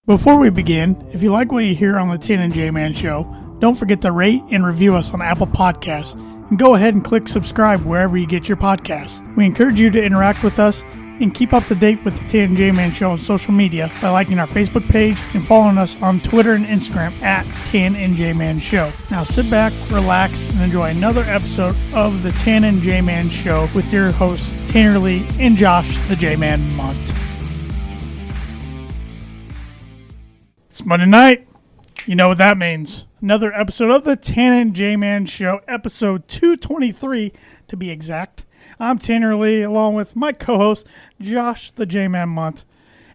Before we begin, if you like what you hear on the Tan and J-Man Show, don't forget to rate and review us on Apple Podcasts, and go ahead and click subscribe wherever you get your podcasts. We encourage you to interact with us and keep up to date with the Tan and J-Man Show on social media by liking our Facebook page and following us on Twitter and Instagram at Tan and J-Man Show. Now sit back, relax, and enjoy another episode of the Tan and J-Man Show with your hosts Tanner Lee and Josh the J-Man Munt. It's Monday night. You know what that means. Another episode of the Tan and J-Man Show, episode 223 to be exact. I'm Tanner Lee, along with my co-host, Josh the J-Man Munt.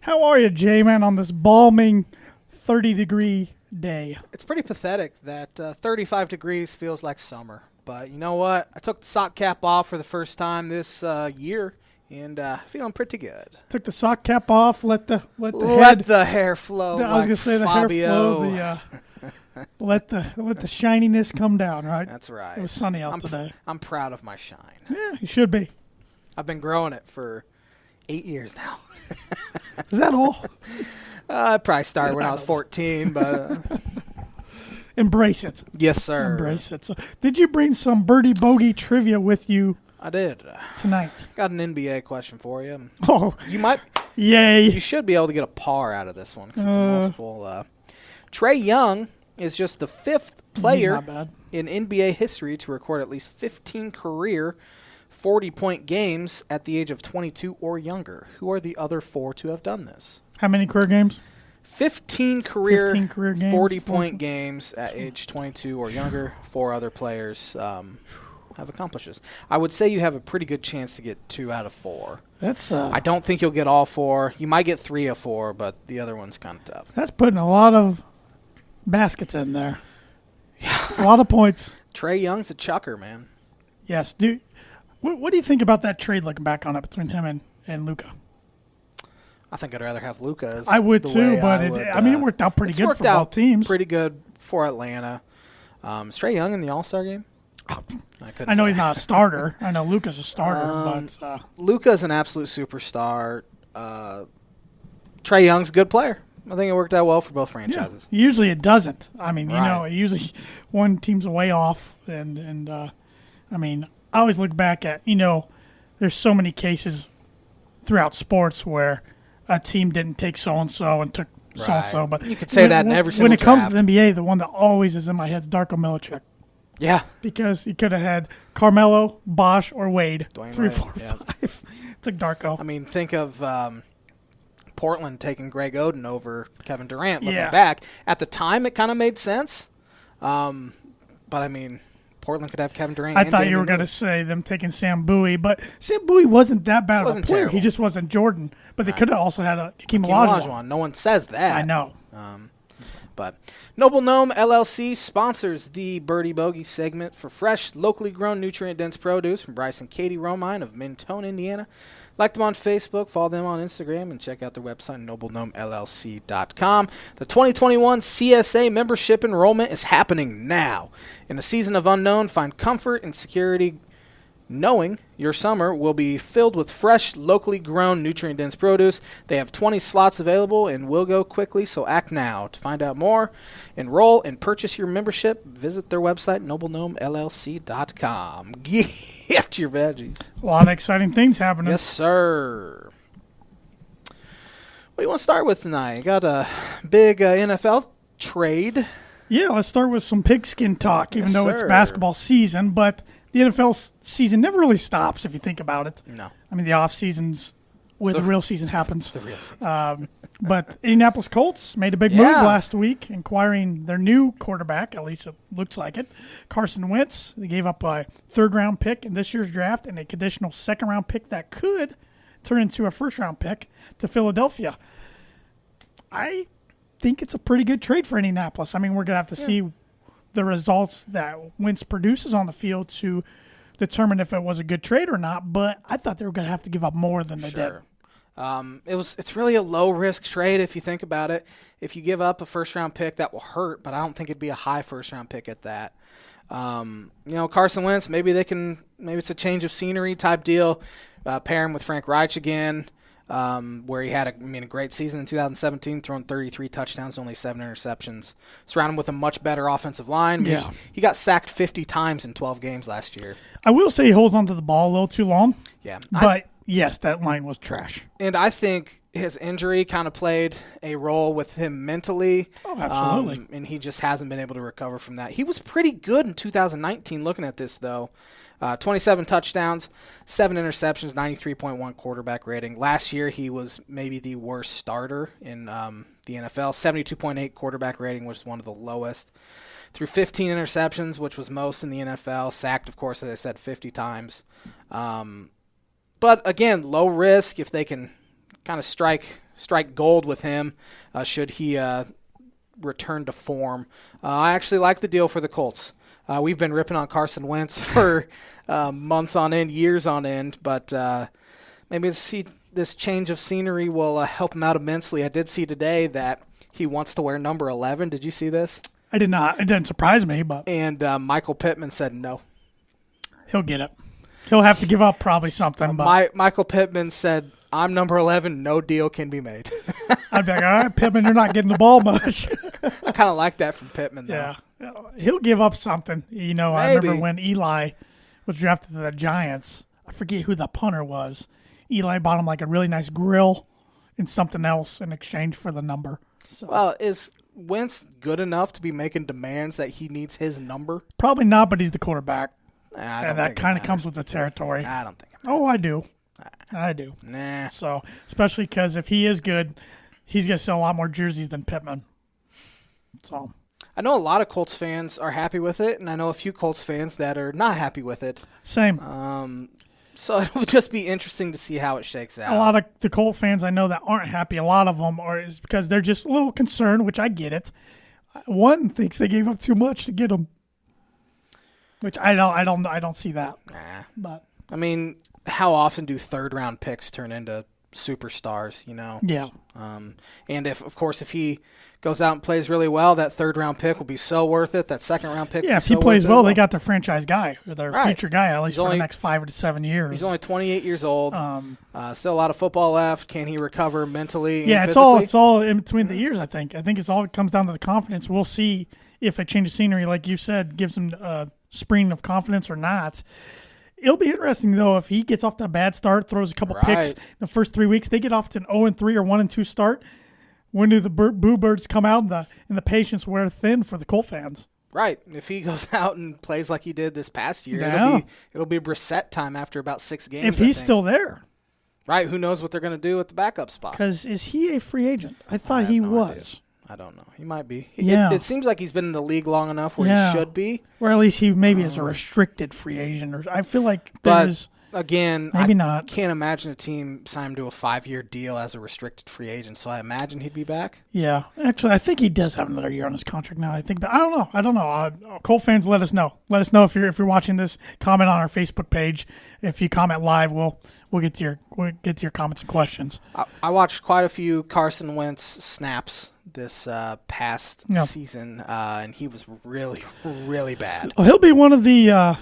How are you, J-Man, on this balming 30-degree day? It's pretty pathetic that 35 degrees feels like summer. But you know what? I took the sock cap off for the first time this year. And feeling pretty good. Took the sock cap off, let the hair flow. I was gonna say the Fabio. hair flow. Let the shininess come down. Right. That's right. It was sunny out today. I'm proud of my shine. Yeah, you should be. I've been growing it for 8 years now. Is that all? I probably started when I was 14, but embrace it. Yes, sir. Embrace it. So, did you bring some Birdie Bogey trivia with you? I did. Tonight. Got an NBA question for you. Oh. You might. Yay. You should be able to get a par out of this one because it's multiple. Trae Young is just the fifth player in NBA history to record at least 15 career 40-point games at the age of 22 or younger. Who are the other four to have done this? How many career games? 15 career games, 40-point games at age 22 or younger. Four other players have accomplished this. I would say you have a pretty good chance to get 2 out of 4. That's. I don't think you'll get all 4. You might get 3 of 4, but the other one's kind of tough. That's putting a lot of baskets in there. Yeah. A lot of points. Trae Young's a chucker, man. Yes, dude. What do you think about that trade looking back on it between him and Luka? I think I'd rather have Luka. I would too, but it worked out pretty good for both teams. Pretty good for Atlanta. Is Trae Young in the All-Star game? I know he's not a starter. I know Luka's a starter, but Luka's an absolute superstar. Trae Young's a good player. I think it worked out well for both franchises. Yeah, usually it doesn't. I mean, usually one team's way off, and I mean, I always look back at there's so many cases throughout sports where a team didn't take so and so and took so and so. But you could say that in every single when it draft. comes to the NBA, the one that always is in my head is Darko Milicic. Yeah. Because you could have had Carmelo, Bosh, or Wade. Dwayne 3, Wade, 4, 5. Took Darko. I mean, think of Portland taking Greg Oden over Kevin Durant. Looking back, at the time it kind of made sense. But I mean, Portland could have Kevin Durant. I thought you were going to say them taking Sam Bowie, but Sam Bowie wasn't that bad of a player. Terrible. He just wasn't Jordan. But they could have also had a Hakeem Olajuwon. No one says that. I know. But Noble Gnome LLC sponsors the Birdie Bogey segment for fresh, locally grown, nutrient-dense produce from Bryce and Katie Romine of Mentone, Indiana. Like them on Facebook, follow them on Instagram, and check out their website, noblegnomellc.com. The 2021 CSA membership enrollment is happening now. In a season of unknown, find comfort and security knowing your summer will be filled with fresh, locally grown, nutrient-dense produce. They have 20 slots available and will go quickly, so act now. To find out more, enroll and purchase your membership, visit their website, noblegnomellc.com. Get your veggies. A lot of exciting things happening. Yes, sir. What do you want to start with tonight? You got a big NFL trade. Yeah, let's start with some pigskin talk, even though it's basketball season, but the NFL season never really stops if you think about it. No. I mean, the off season's where the real season happens. The real season. But Indianapolis Colts made a big move last week, acquiring their new quarterback, at least it looks like it, Carson Wentz. They gave up a third-round pick in this year's draft and a conditional second-round pick that could turn into a first-round pick to Philadelphia. I think it's a pretty good trade for Indianapolis. I mean, we're going to have to see the results that Wentz produces on the field to determine if it was a good trade or not, but I thought they were going to have to give up more than they did. It's really a low-risk trade if you think about it. If you give up a first-round pick, that will hurt, but I don't think it'd be a high first-round pick at that. Carson Wentz, maybe it's a change of scenery type deal, pair him with Frank Reich again. where he had a great season in 2017, throwing 33 touchdowns, only 7 interceptions. Surrounded with a much better offensive line. Yeah. He got sacked 50 times in 12 games last year. I will say he holds onto the ball a little too long. Yeah. But, yes, that line was trash. And I think his injury kind of played a role with him mentally. Oh, absolutely. And he just hasn't been able to recover from that. He was pretty good in 2019 looking at this, though. 27 touchdowns, 7 interceptions, 93.1 quarterback rating. Last year, he was maybe the worst starter in the NFL. 72.8 quarterback rating, which is one of the lowest. Threw 15 interceptions, which was most in the NFL. Sacked, of course, as I said, 50 times. But, again, low risk if they can kind of strike gold with him should he return to form. I actually like the deal for the Colts. We've been ripping on Carson Wentz for months on end, years on end, but maybe this change of scenery will help him out immensely. I did see today that he wants to wear number 11. Did you see this? I did not. It didn't surprise me, but And Michael Pittman said no. he'll get it. He'll have to give up probably something. But Michael Pittman said, I'm number 11. No deal can be made. I'd be like, all right, Pittman, you're not getting the ball much. I kind of like that from Pittman, though. Yeah. He'll give up something. You know, I remember when Eli was drafted to the Giants. I forget who the punter was. Eli bought him like a really nice grill and something else in exchange for the number. So. Well, is Wentz good enough to be making demands that he needs his number? Probably not, but he's the quarterback. And that kind of comes with the territory. I don't think it Oh, I do. I do. Nah. So, especially because if he is good, he's going to sell a lot more jerseys than Pittman. So, I know a lot of Colts fans are happy with it, and I know a few Colts fans that are not happy with it. Same. So it'll just be interesting to see how it shakes out. A lot of the Colt fans I know that aren't happy, a lot of them is because they're just a little concerned, which I get it. One thinks they gave up too much to get him, which I don't see that. Nah. But I mean, how often do third-round picks turn into superstars, you know? Yeah. And if he goes out and plays really well, that third-round pick will be so worth it. That second-round pick Yeah, if he plays well, they got their franchise guy, or their future guy, at least for the next 5 to 7 years. He's only 28 years old. Still a lot of football left. Can he recover mentally? Yeah, and it's all in between the years, I think. I think it comes down to the confidence. We'll see if a change of scenery, like you said, gives him a spring of confidence or not. It'll be interesting, though, if he gets off to a bad start, throws a couple picks in the first 3 weeks, they get off to an 0-3 or 1-2 start. When do the boo birds come out and the patience wear thin for the Colt fans? Right. If he goes out and plays like he did this past year, it'll be Brissett time after about 6 games. If he's still there. Right. Who knows what they're going to do at the backup spot? Because is he a free agent? I thought he was. Idea. I don't know. He might be. Yeah. It seems like he's been in the league long enough where he should be. Or at least he maybe is a restricted free agent. Or I feel like again, maybe not. Can't imagine a team sign him to a 5-year deal as a restricted free agent, so I imagine he'd be back. Yeah. Actually, I think he does have another year on his contract now. I don't know. Colt fans, let us know. Let us know if you're watching this. Comment on our Facebook page. If you comment live, we'll get to your comments and questions. I watched quite a few Carson Wentz snaps this past season, and he was really, really bad. Well, he'll be one of the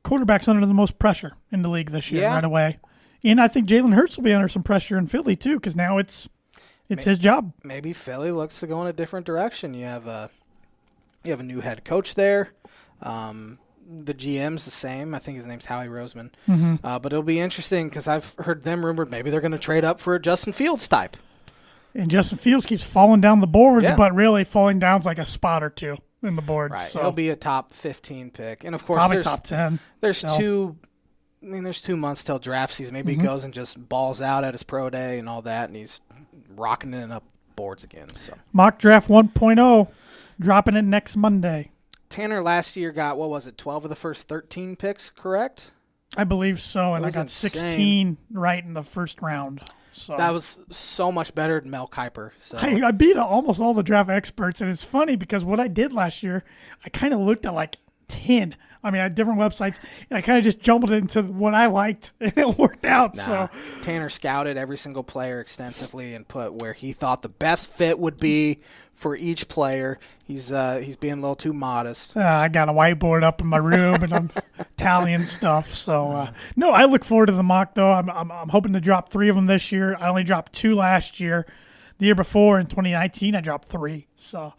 quarterbacks under the most pressure in the league this year right away. And I think Jalen Hurts will be under some pressure in Philly, too, because now it's his job. Maybe Philly looks to go in a different direction. You have a new head coach there. The GM's the same. I think his name's Howie Roseman. Mm-hmm. But it'll be interesting because I've heard them rumored maybe they're going to trade up for a Justin Fields type. And Justin Fields keeps falling down the boards, but really falling down's like a spot or two in the boards. Right. So. He'll be a top 15 pick. And, of course, probably top 10. There's 2 months till draft season. Maybe he goes and just balls out at his pro day and all that, and he's rocking it up boards again. So. Mock Draft 1.0, dropping it next Monday. Tanner last year got, 12 of the first 13 picks, correct? I believe so, and I got insane. 16 right in the first round. So that was so much better than Mel Kiper. So. I beat almost all the draft experts, and it's funny because what I did last year, I kind of looked at like 10. I mean, I had different websites, and I kind of just jumbled it into what I liked, and it worked out. So Tanner scouted every single player extensively and put where he thought the best fit would be for each player. He's being a little too modest. I got a whiteboard up in my room, and I'm tallying stuff. So, no, I look forward to the mock, though. I'm hoping to drop 3 of them this year. I only dropped 2 last year. The year before, in 2019, I dropped 3. So,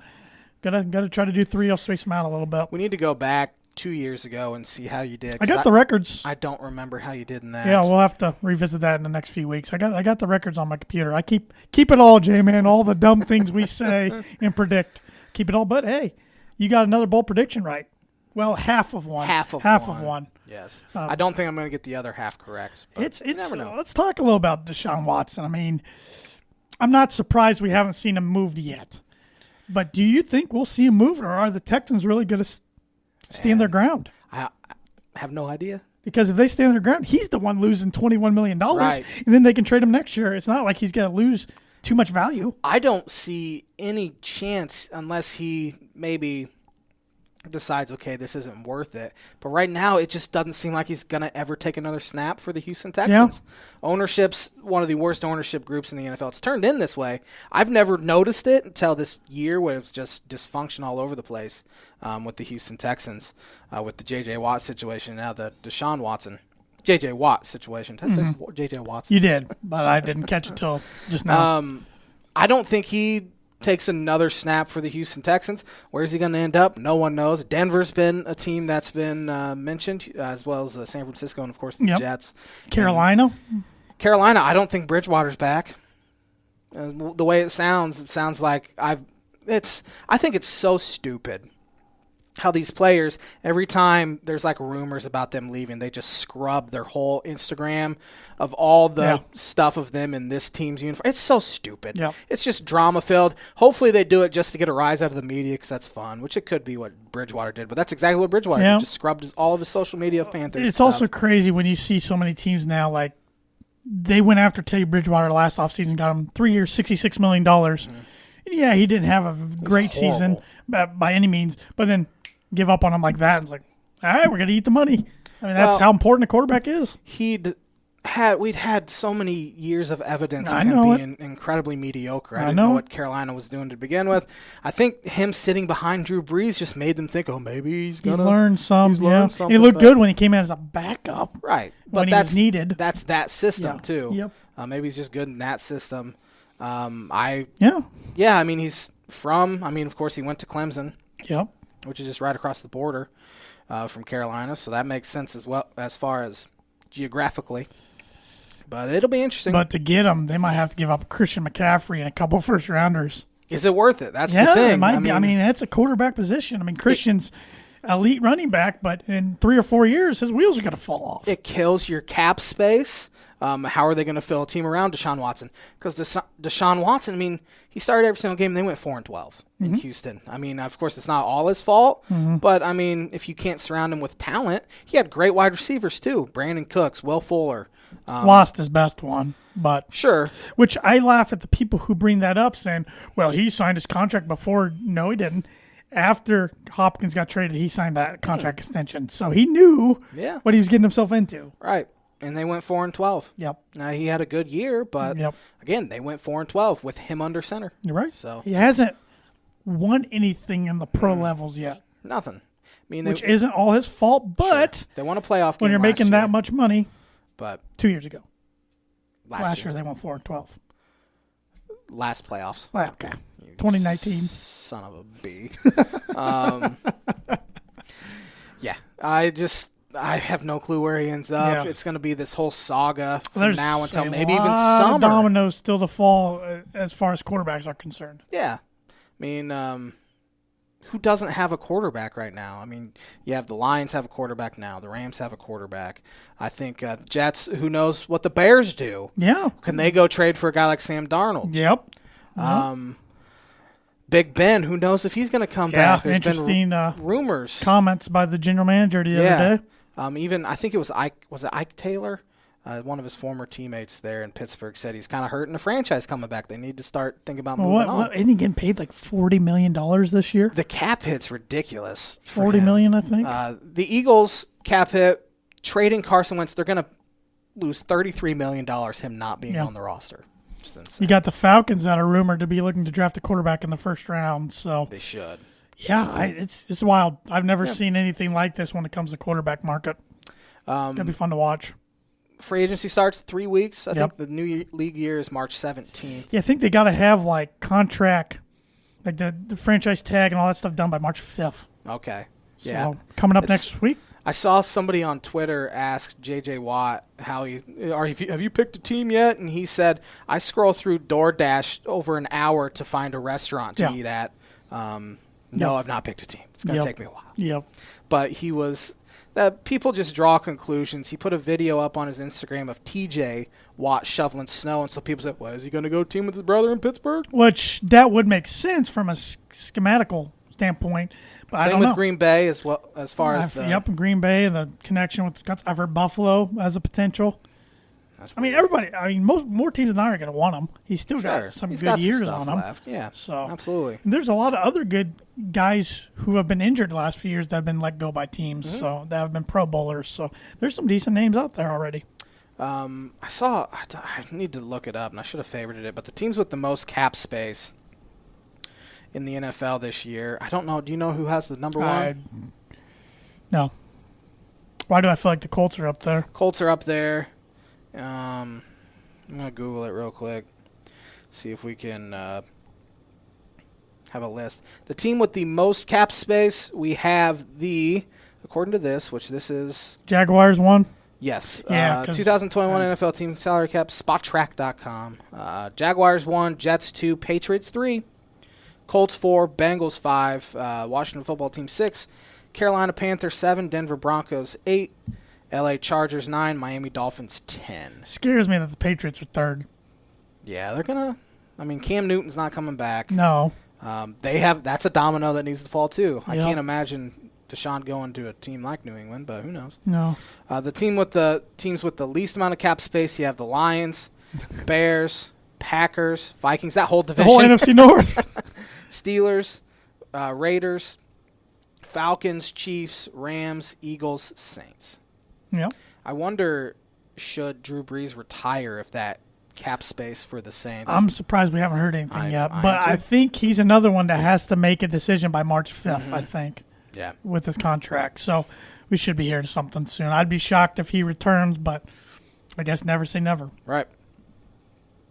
gotta try to do 3. I'll space them out a little bit. We need to go back 2 years ago and see how you did. I got the records. I don't remember how you did in that. Yeah, we'll have to revisit that in the next few weeks. I got the records on my computer. I keep it all, J-Man, all the dumb things we say and predict. Keep it all. But, hey, you got another bold prediction right. Well, half of one. Half of one. Yes. I don't think I'm going to get the other half correct. It's you never know. Let's talk a little about Deshaun Watson. I mean, I'm not surprised we haven't seen him moved yet. But do you think we'll see him moved, or are the Texans really going to stand their ground? I have no idea. Because if they stand their ground, he's the one losing $21 million, right. And then they can trade him next year. It's not like he's going to lose too much value. I don't see any chance unless he maybe decides, okay, this isn't worth it. But right now, it just doesn't seem like he's going to ever take another snap for the Houston Texans. Yeah. Ownership's one of the worst ownership groups in the NFL. It's turned in this way. I've never noticed it until this year where it was just dysfunction all over the place with the Houston Texans, with the J.J. Watt situation, now the Deshaun Watson. J.J. Watt situation. Did I say J.J. Watson? You did, but I didn't catch it till just now. I don't think he takes another snap for the Houston Texans. Where's he going to end up? No one knows. Denver's been a team that's been mentioned, as well as San Francisco and, of course, the Jets. Carolina? Carolina, I don't think Bridgewater's back. The way it sounds like I think it's so stupid how these players, every time there's like rumors about them leaving, they just scrub their whole Instagram of all the stuff of them in this team's uniform. It's so stupid. Yep. It's just drama-filled. Hopefully they do it just to get a rise out of the media because that's fun, which it could be what Bridgewater did. But that's exactly what Bridgewater did. Just scrubbed all of his social media Panthers It's stuff. also crazy when you see so many teams now, like they went after Teddy Bridgewater last offseason, got him 3 years, $66 million. Yeah, he didn't have a great season by any means, but then give up on him like that. And it's like, all right, we're going to eat the money. I mean, that's how important a quarterback is. We'd had so many years of evidence of him being incredibly mediocre. I didn't know what Carolina was doing to begin with. I think him sitting behind Drew Brees just made them think, oh, maybe he's learned something. He looked good when he came in as a backup. Right. But that's needed. That's that system, too. Yep. Maybe he's just good in that system. I mean, of course, he went to Clemson. Yep. Which is just right across the border from Carolina. So that makes sense as well as far as geographically. But it'll be interesting. But to get him, they might have to give up Christian McCaffrey and a couple first-rounders. Is it worth it? That's the thing. It might be. I mean, that's a quarterback position. I mean, Christian's elite running back, but in 3 or 4 years, his wheels are going to fall off. It kills your cap space. How are they going to fill a team around Deshaun Watson? Because Deshaun Watson, I mean, he started every single game and they went 4-12 in Houston. I mean, of course, it's not all his fault, but, I mean, if you can't surround him with talent, he had great wide receivers, too. Brandon Cooks, Will Fuller. Lost his best one, but. Sure. Which I laugh at the people who bring that up saying, well, he signed his contract before. No, he didn't. After Hopkins got traded, he signed that contract extension. So he knew what he was getting himself into. Right. And they went 4-12. Yep. Now he had a good year, but again, they went 4-12 with him under center. You're right. So he hasn't won anything in the pro levels yet. Nothing. I mean, which isn't all his fault, but they won a playoff game when you're making that much money. But 2 years ago, last year they went 4-12. Last playoffs. Well, okay. 2019. Son of a B. I have no clue where he ends up. Yeah. It's going to be this whole saga from now until maybe even summer. Dominoes still to fall as far as quarterbacks are concerned. Yeah. I mean, who doesn't have a quarterback right now? I mean, you have the Lions have a quarterback now. The Rams have a quarterback. I think the Jets, who knows what the Bears do? Yeah. Can they go trade for a guy like Sam Darnold? Yep. Big Ben, who knows if he's going to come back? There's interesting been rumors. Comments by the general manager the other day. Even I think it was Ike. Was it Ike Taylor? One of his former teammates there in Pittsburgh said he's kind of hurting the franchise coming back. They need to start thinking about moving on. Isn't he getting paid like $40 million this year? The cap hit's ridiculous. $40 million, I think. The Eagles cap hit, trading Carson Wentz, they're going to lose $33 million him not being on the roster. Just insane. You got the Falcons that are rumored to be looking to draft a quarterback in the first round. So They should. Yeah, it's wild. I've never seen anything like this when it comes to quarterback market. It'll be fun to watch. Free agency starts 3 weeks. I think the new league year is March 17th. Yeah, I think they got to have like contract, like the franchise tag and all that stuff done by March 5th. Okay. So coming up next week. I saw somebody on Twitter ask J.J. Watt have you picked a team yet? And he said, I scroll through DoorDash over an hour to find a restaurant to eat at. No, I've not picked a team. It's going to take me a while. Yep. But he was – people just draw conclusions. He put a video up on his Instagram of T.J. Watt shoveling snow, and so people said, well, is he going to go team with his brother in Pittsburgh? Which that would make sense from a schematical standpoint. But I don't know. Same with Green Bay as well as far as the – Yep, Green Bay and the connection with the Cuts. I've heard Buffalo as a potential. More teams than I are going to want him. He's still got some good years on him. Left. Yeah, so absolutely. There's a lot of other good guys who have been injured the last few years that have been let go by teams. Mm-hmm. So that have been Pro Bowlers. So there's some decent names out there already. I need to look it up, and I should have favorited it. But the teams with the most cap space in the NFL this year, I don't know. Do you know who has the number one? No. Why do I feel like the Colts are up there? Colts are up there. I'm going to Google it real quick, see if we can have a list. The team with the most cap space, we have according to this, which this is... Jaguars 1? Yes. 2021 NFL team salary cap, spottrack.com. Jaguars 1, Jets 2, Patriots 3, Colts 4, Bengals 5, Washington football team 6, Carolina Panthers 7, Denver Broncos 8, LA Chargers 9, Miami Dolphins 10. Scares me that the Patriots are third. Yeah, they're going to... Cam Newton's not coming back. No. That's a domino that needs to fall too. Yep. I can't imagine Deshaun going to a team like New England, but who knows? No. The teams with the least amount of cap space, you have the Lions, Bears, Packers, Vikings, that whole division. The whole NFC North. Steelers, Raiders, Falcons, Chiefs, Rams, Eagles, Saints. Yeah. I wonder, should Drew Brees retire if that cap space for the Saints? I'm surprised we haven't heard anything yet. But I think he's another one that has to make a decision by March 5th, I think. Yeah. With his contract. So we should be hearing something soon. I'd be shocked if he returns, but I guess never say never. Right.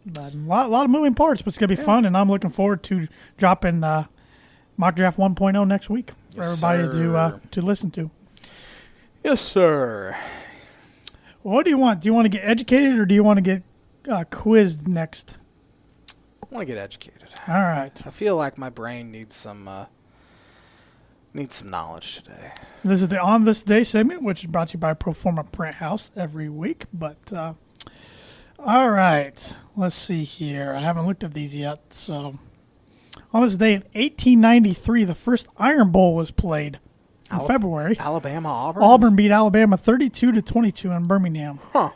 But a lot of moving parts, but it's going to be fun, and I'm looking forward to dropping Mock Draft 1.0 next week for everybody to listen to. Yes, sir. What do you want? Do you want to get educated or do you want to get quizzed next? I want to get educated. All right. I feel like my brain needs some knowledge today. This is the On This Day segment, which is brought to you by Proforma Print House every week. But all right, let's see here. I haven't looked at these yet. So on this day in 1893, the first Iron Bowl was played. In February. Alabama, Auburn? Auburn beat Alabama 32-22 in Birmingham. Huh.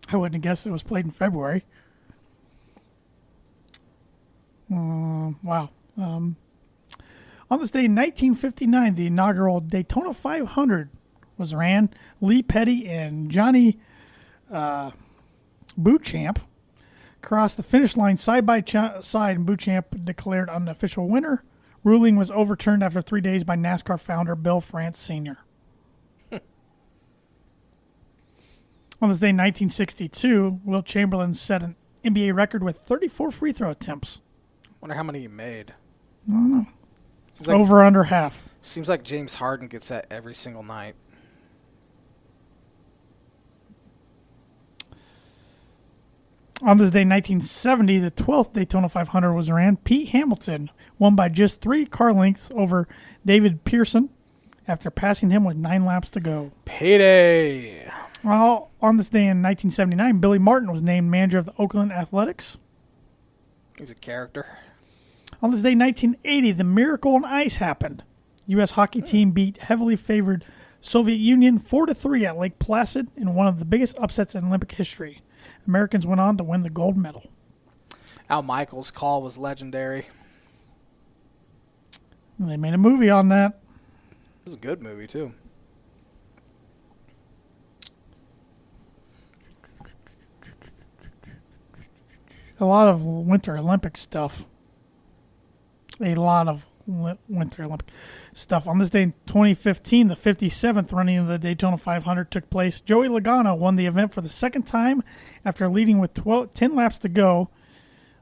I wouldn't have guessed it was played in February. Wow. On this day in 1959, the inaugural Daytona 500 was ran. Lee Petty and Johnny Beauchamp crossed the finish line side by side, and Beauchamp declared unofficial winner. Ruling was overturned after 3 days by NASCAR founder Bill France Sr. On this day in 1962, Wilt Chamberlain set an NBA record with 34 free throw attempts. Wonder how many he made. I don't know. Over under half. Seems like James Harden gets that every single night. On this day in 1970, the 12th Daytona 500 was ran. Pete Hamilton won by just 3 car lengths over David Pearson after passing him with 9 laps to go. Payday! Well, on this day in 1979, Billy Martin was named manager of the Oakland Athletics. He's a character. On this day in 1980, the Miracle on Ice happened. U.S. hockey team beat heavily favored Soviet Union 4-3 at Lake Placid in one of the biggest upsets in Olympic history. Americans went on to win the gold medal. Al Michaels' call was legendary. They made a movie on that. It was a good movie, too. A lot of Winter Olympic stuff. A lot of Winter Olympic stuff. On this day in 2015, the 57th running of the Daytona 500 took place. Joey Logano won the event for the second time after leading with 10 laps to go.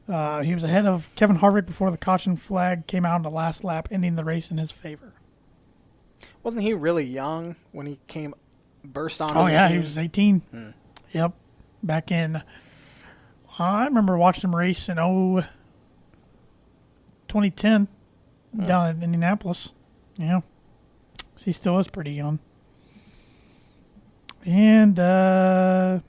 He was ahead of Kevin Harvick before the caution flag came out in the last lap, ending the race in his favor. Wasn't he really young when he burst onto the scene? Oh, yeah, he was 18. Yep. Back in, I remember watching him race in 2010 down in Indianapolis. Yeah. So he still is pretty young. And on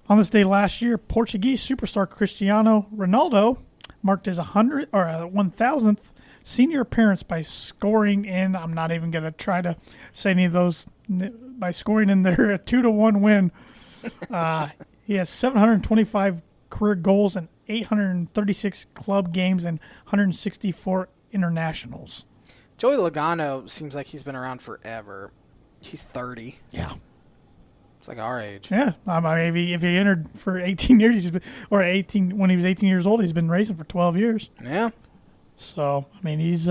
this day last year, Portuguese superstar Cristiano Ronaldo marked his 1,000th senior appearance by scoring in, I'm not even going to try to say any of those, by scoring in their 2-1 win. He has 725 career goals and 836 club games and 164 internationals. Joey Logano seems like he's been around forever. He's 30. Yeah. It's like our age. Yeah. Maybe if he entered for 18 years, when he was 18 years old, he's been racing for 12 years. Yeah. So, I mean, he's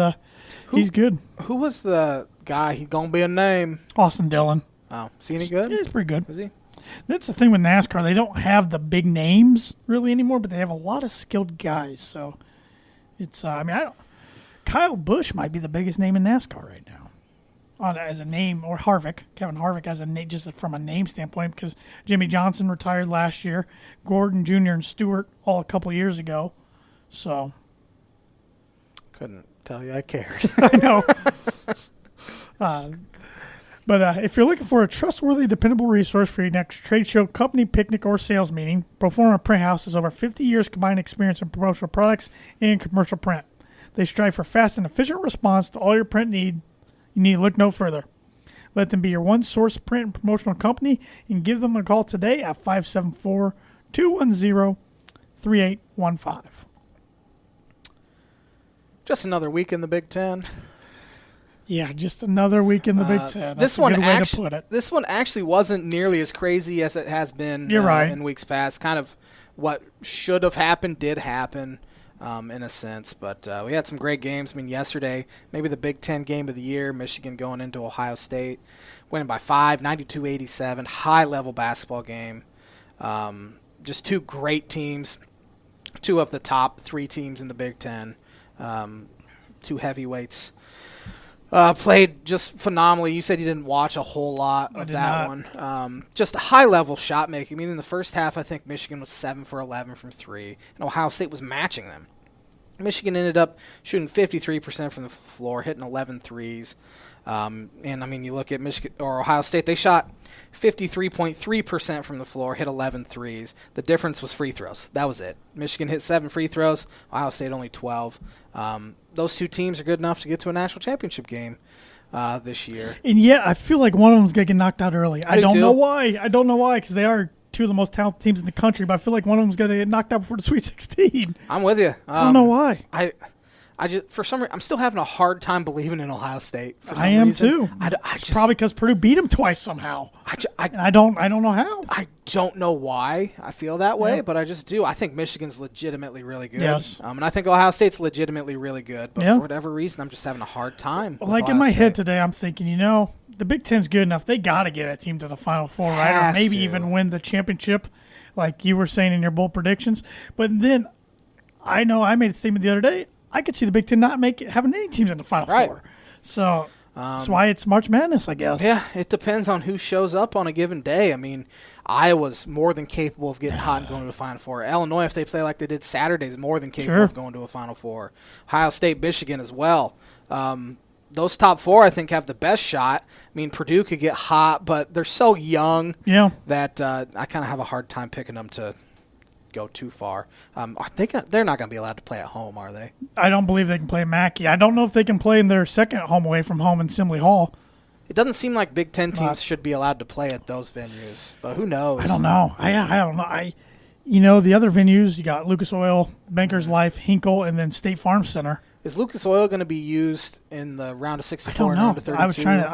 good. Who was the guy? He's going to be a name. Austin Dillon. Oh, is he any good? Yeah, he's pretty good. Is he? That's the thing with NASCAR. They don't have the big names really anymore, but they have a lot of skilled guys. So, it's, Kyle Busch might be the biggest name in NASCAR right now. As a name, or Kevin Harvick as a name, just from a name standpoint, because Jimmy Johnson retired last year, Gordon Jr. and Stewart all a couple years ago. So, couldn't tell you I cared. I know. But if you're looking for a trustworthy, dependable resource for your next trade show, company, picnic, or sales meeting, Proforma Print House has over 50 years combined experience in promotional products and commercial print. They strive for fast and efficient response to all your print needs. You need to look no further. Let them be your one source print and promotional company, and give them a call today at 574-210-3815. Just another week in the Big Ten. Yeah, just another week in the Big Ten. That's this one a good way to put it. This one actually wasn't nearly as crazy as it has been in weeks past. Kind of what should have happened did happen. In a sense, but we had some great games. I mean, yesterday, maybe the Big Ten game of the year, Michigan going into Ohio State, winning by 5, 92-87, high-level basketball game. Just two great teams, two of the top 3 teams in the Big Ten, two heavyweights. Played just phenomenally. You said you didn't watch a whole lot of that one. Just a high-level shot making. I mean, in the first half, I think Michigan was 7 for 11 from 3, and Ohio State was matching them. Michigan ended up shooting 53% from the floor, hitting 11 threes. And, I mean, you look at Michigan or Ohio State, they shot 53.3% from the floor, hit 11 threes. The difference was free throws. That was it. Michigan hit 7 free throws, Ohio State only 12. Those two teams are good enough to get to a national championship game this year. And yet, I feel like one of them is going to get knocked out early. I don't know why. Because they are two of the most talented teams in the country, but I feel like one of them is going to get knocked out before the Sweet 16. I'm with you. I don't know why. I just, for some reason, I'm still having a hard time believing in Ohio State. For some I am reason. too. It's probably because Purdue beat them twice somehow. I don't know how. I don't know why I feel that way, but I just do. I think Michigan's legitimately really good. Yes. And I think Ohio State's legitimately really good. But for whatever reason, I'm just having a hard time. Well, like in my head today, I'm thinking, the Big Ten's good enough. They got to get a team to the Final Four, right? Or maybe even win the championship, like you were saying in your bold predictions. But then I know I made a statement the other day. I could see the Big Ten not having any teams in the Final Four. So that's why it's March Madness, I guess. Yeah, it depends on who shows up on a given day. I mean, Iowa's more than capable of getting hot and going to the Final Four. Illinois, if they play like they did Saturday, is more than capable of going to a Final Four. Ohio State, Michigan as well. Those top 4, I think, have the best shot. I mean, Purdue could get hot, but they're so young that I kind of have a hard time picking them to go too far. They're not going to be allowed to play at home, are they? I don't believe they can play Mackey. I don't know if they can play in their second home away from home in Assembly Hall. It doesn't seem like Big Ten teams should be allowed to play at those venues, but who knows? I don't know. I don't know. The other venues, you got Lucas Oil, Bankers Life, Hinkle, and then State Farm Center. Is Lucas Oil going to be used in the round of 64 and round of 32? I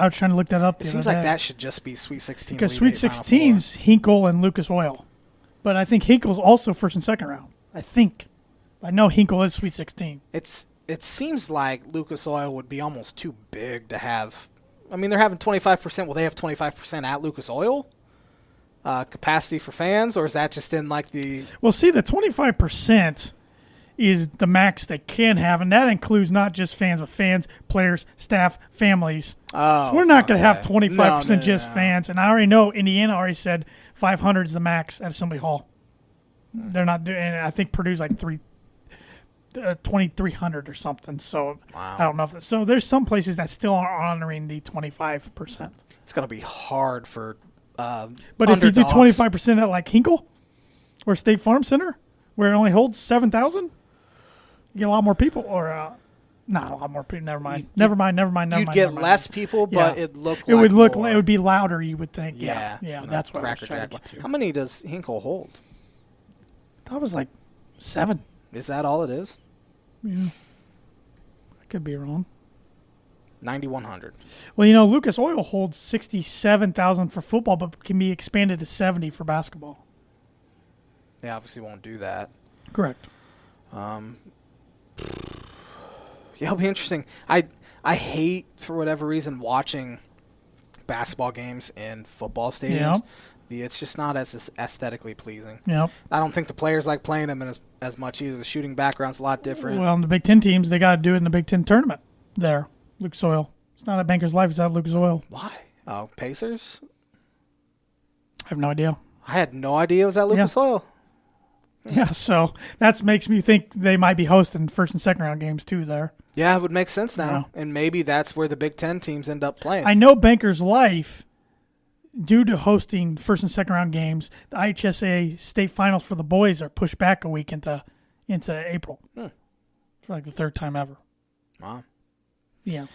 was trying to look that up. It seems like that should just be Sweet 16. Because Sweet 16's Hinkle and Lucas Oil. But I think Hinkle's also first and second round. I think. I know Hinkle is Sweet 16. It seems like Lucas Oil would be almost too big to have. I mean, they're having 25%. Will they have 25% at Lucas Oil? Capacity for fans, or is that just in like the... Well, see, the 25% is the max they can have, and that includes not just fans, but fans, players, staff, families. Oh, so we're not going to have 25% no, just fans. And I already know Indiana already said 500 is the max at Assembly Hall. They're not doing, and I think Purdue's like 2,300 or something. So wow. I don't know if so. There's some places that still are honoring the 25%. It's going to be hard for. But underdogs. if you do 25% at like Hinkle or State Farm Center, where it only holds 7,000, you get a lot more people. Or not a lot more people. Never mind. Never mind. You'd get less people, but it looked. It would look. More. It would be louder. You would think. Yeah. That's what I was Cracker trying to Jack. get to. How many does Hinkle hold? That was like 7. Is that all it is? Yeah. I could be wrong. 9,100. Well, Lucas Oil holds 67,000 for football, but can be expanded to 70 for basketball. They obviously won't do that. Correct. Yeah, it'll be interesting. I hate, for whatever reason, watching basketball games in football stadiums. Yep. It's just not as aesthetically pleasing. Yep. I don't think the players like playing them as much either. The shooting background's a lot different. Well, in the Big Ten teams, they got to do it in the Big Ten tournament there. Lucas Oil. It's not at Banker's Life. It's at Lucas Oil. Why? Oh, Pacers? I have no idea. I had no idea it was at Lucas Oil. Yeah, so that makes me think they might be hosting first and second round games too there. Yeah, it would make sense now. Yeah. And maybe that's where the Big Ten teams end up playing. I know Banker's Life, due to hosting first and second round games, the IHSA state finals for the boys are pushed back a week into April. For like the third time ever. Wow. Yeah.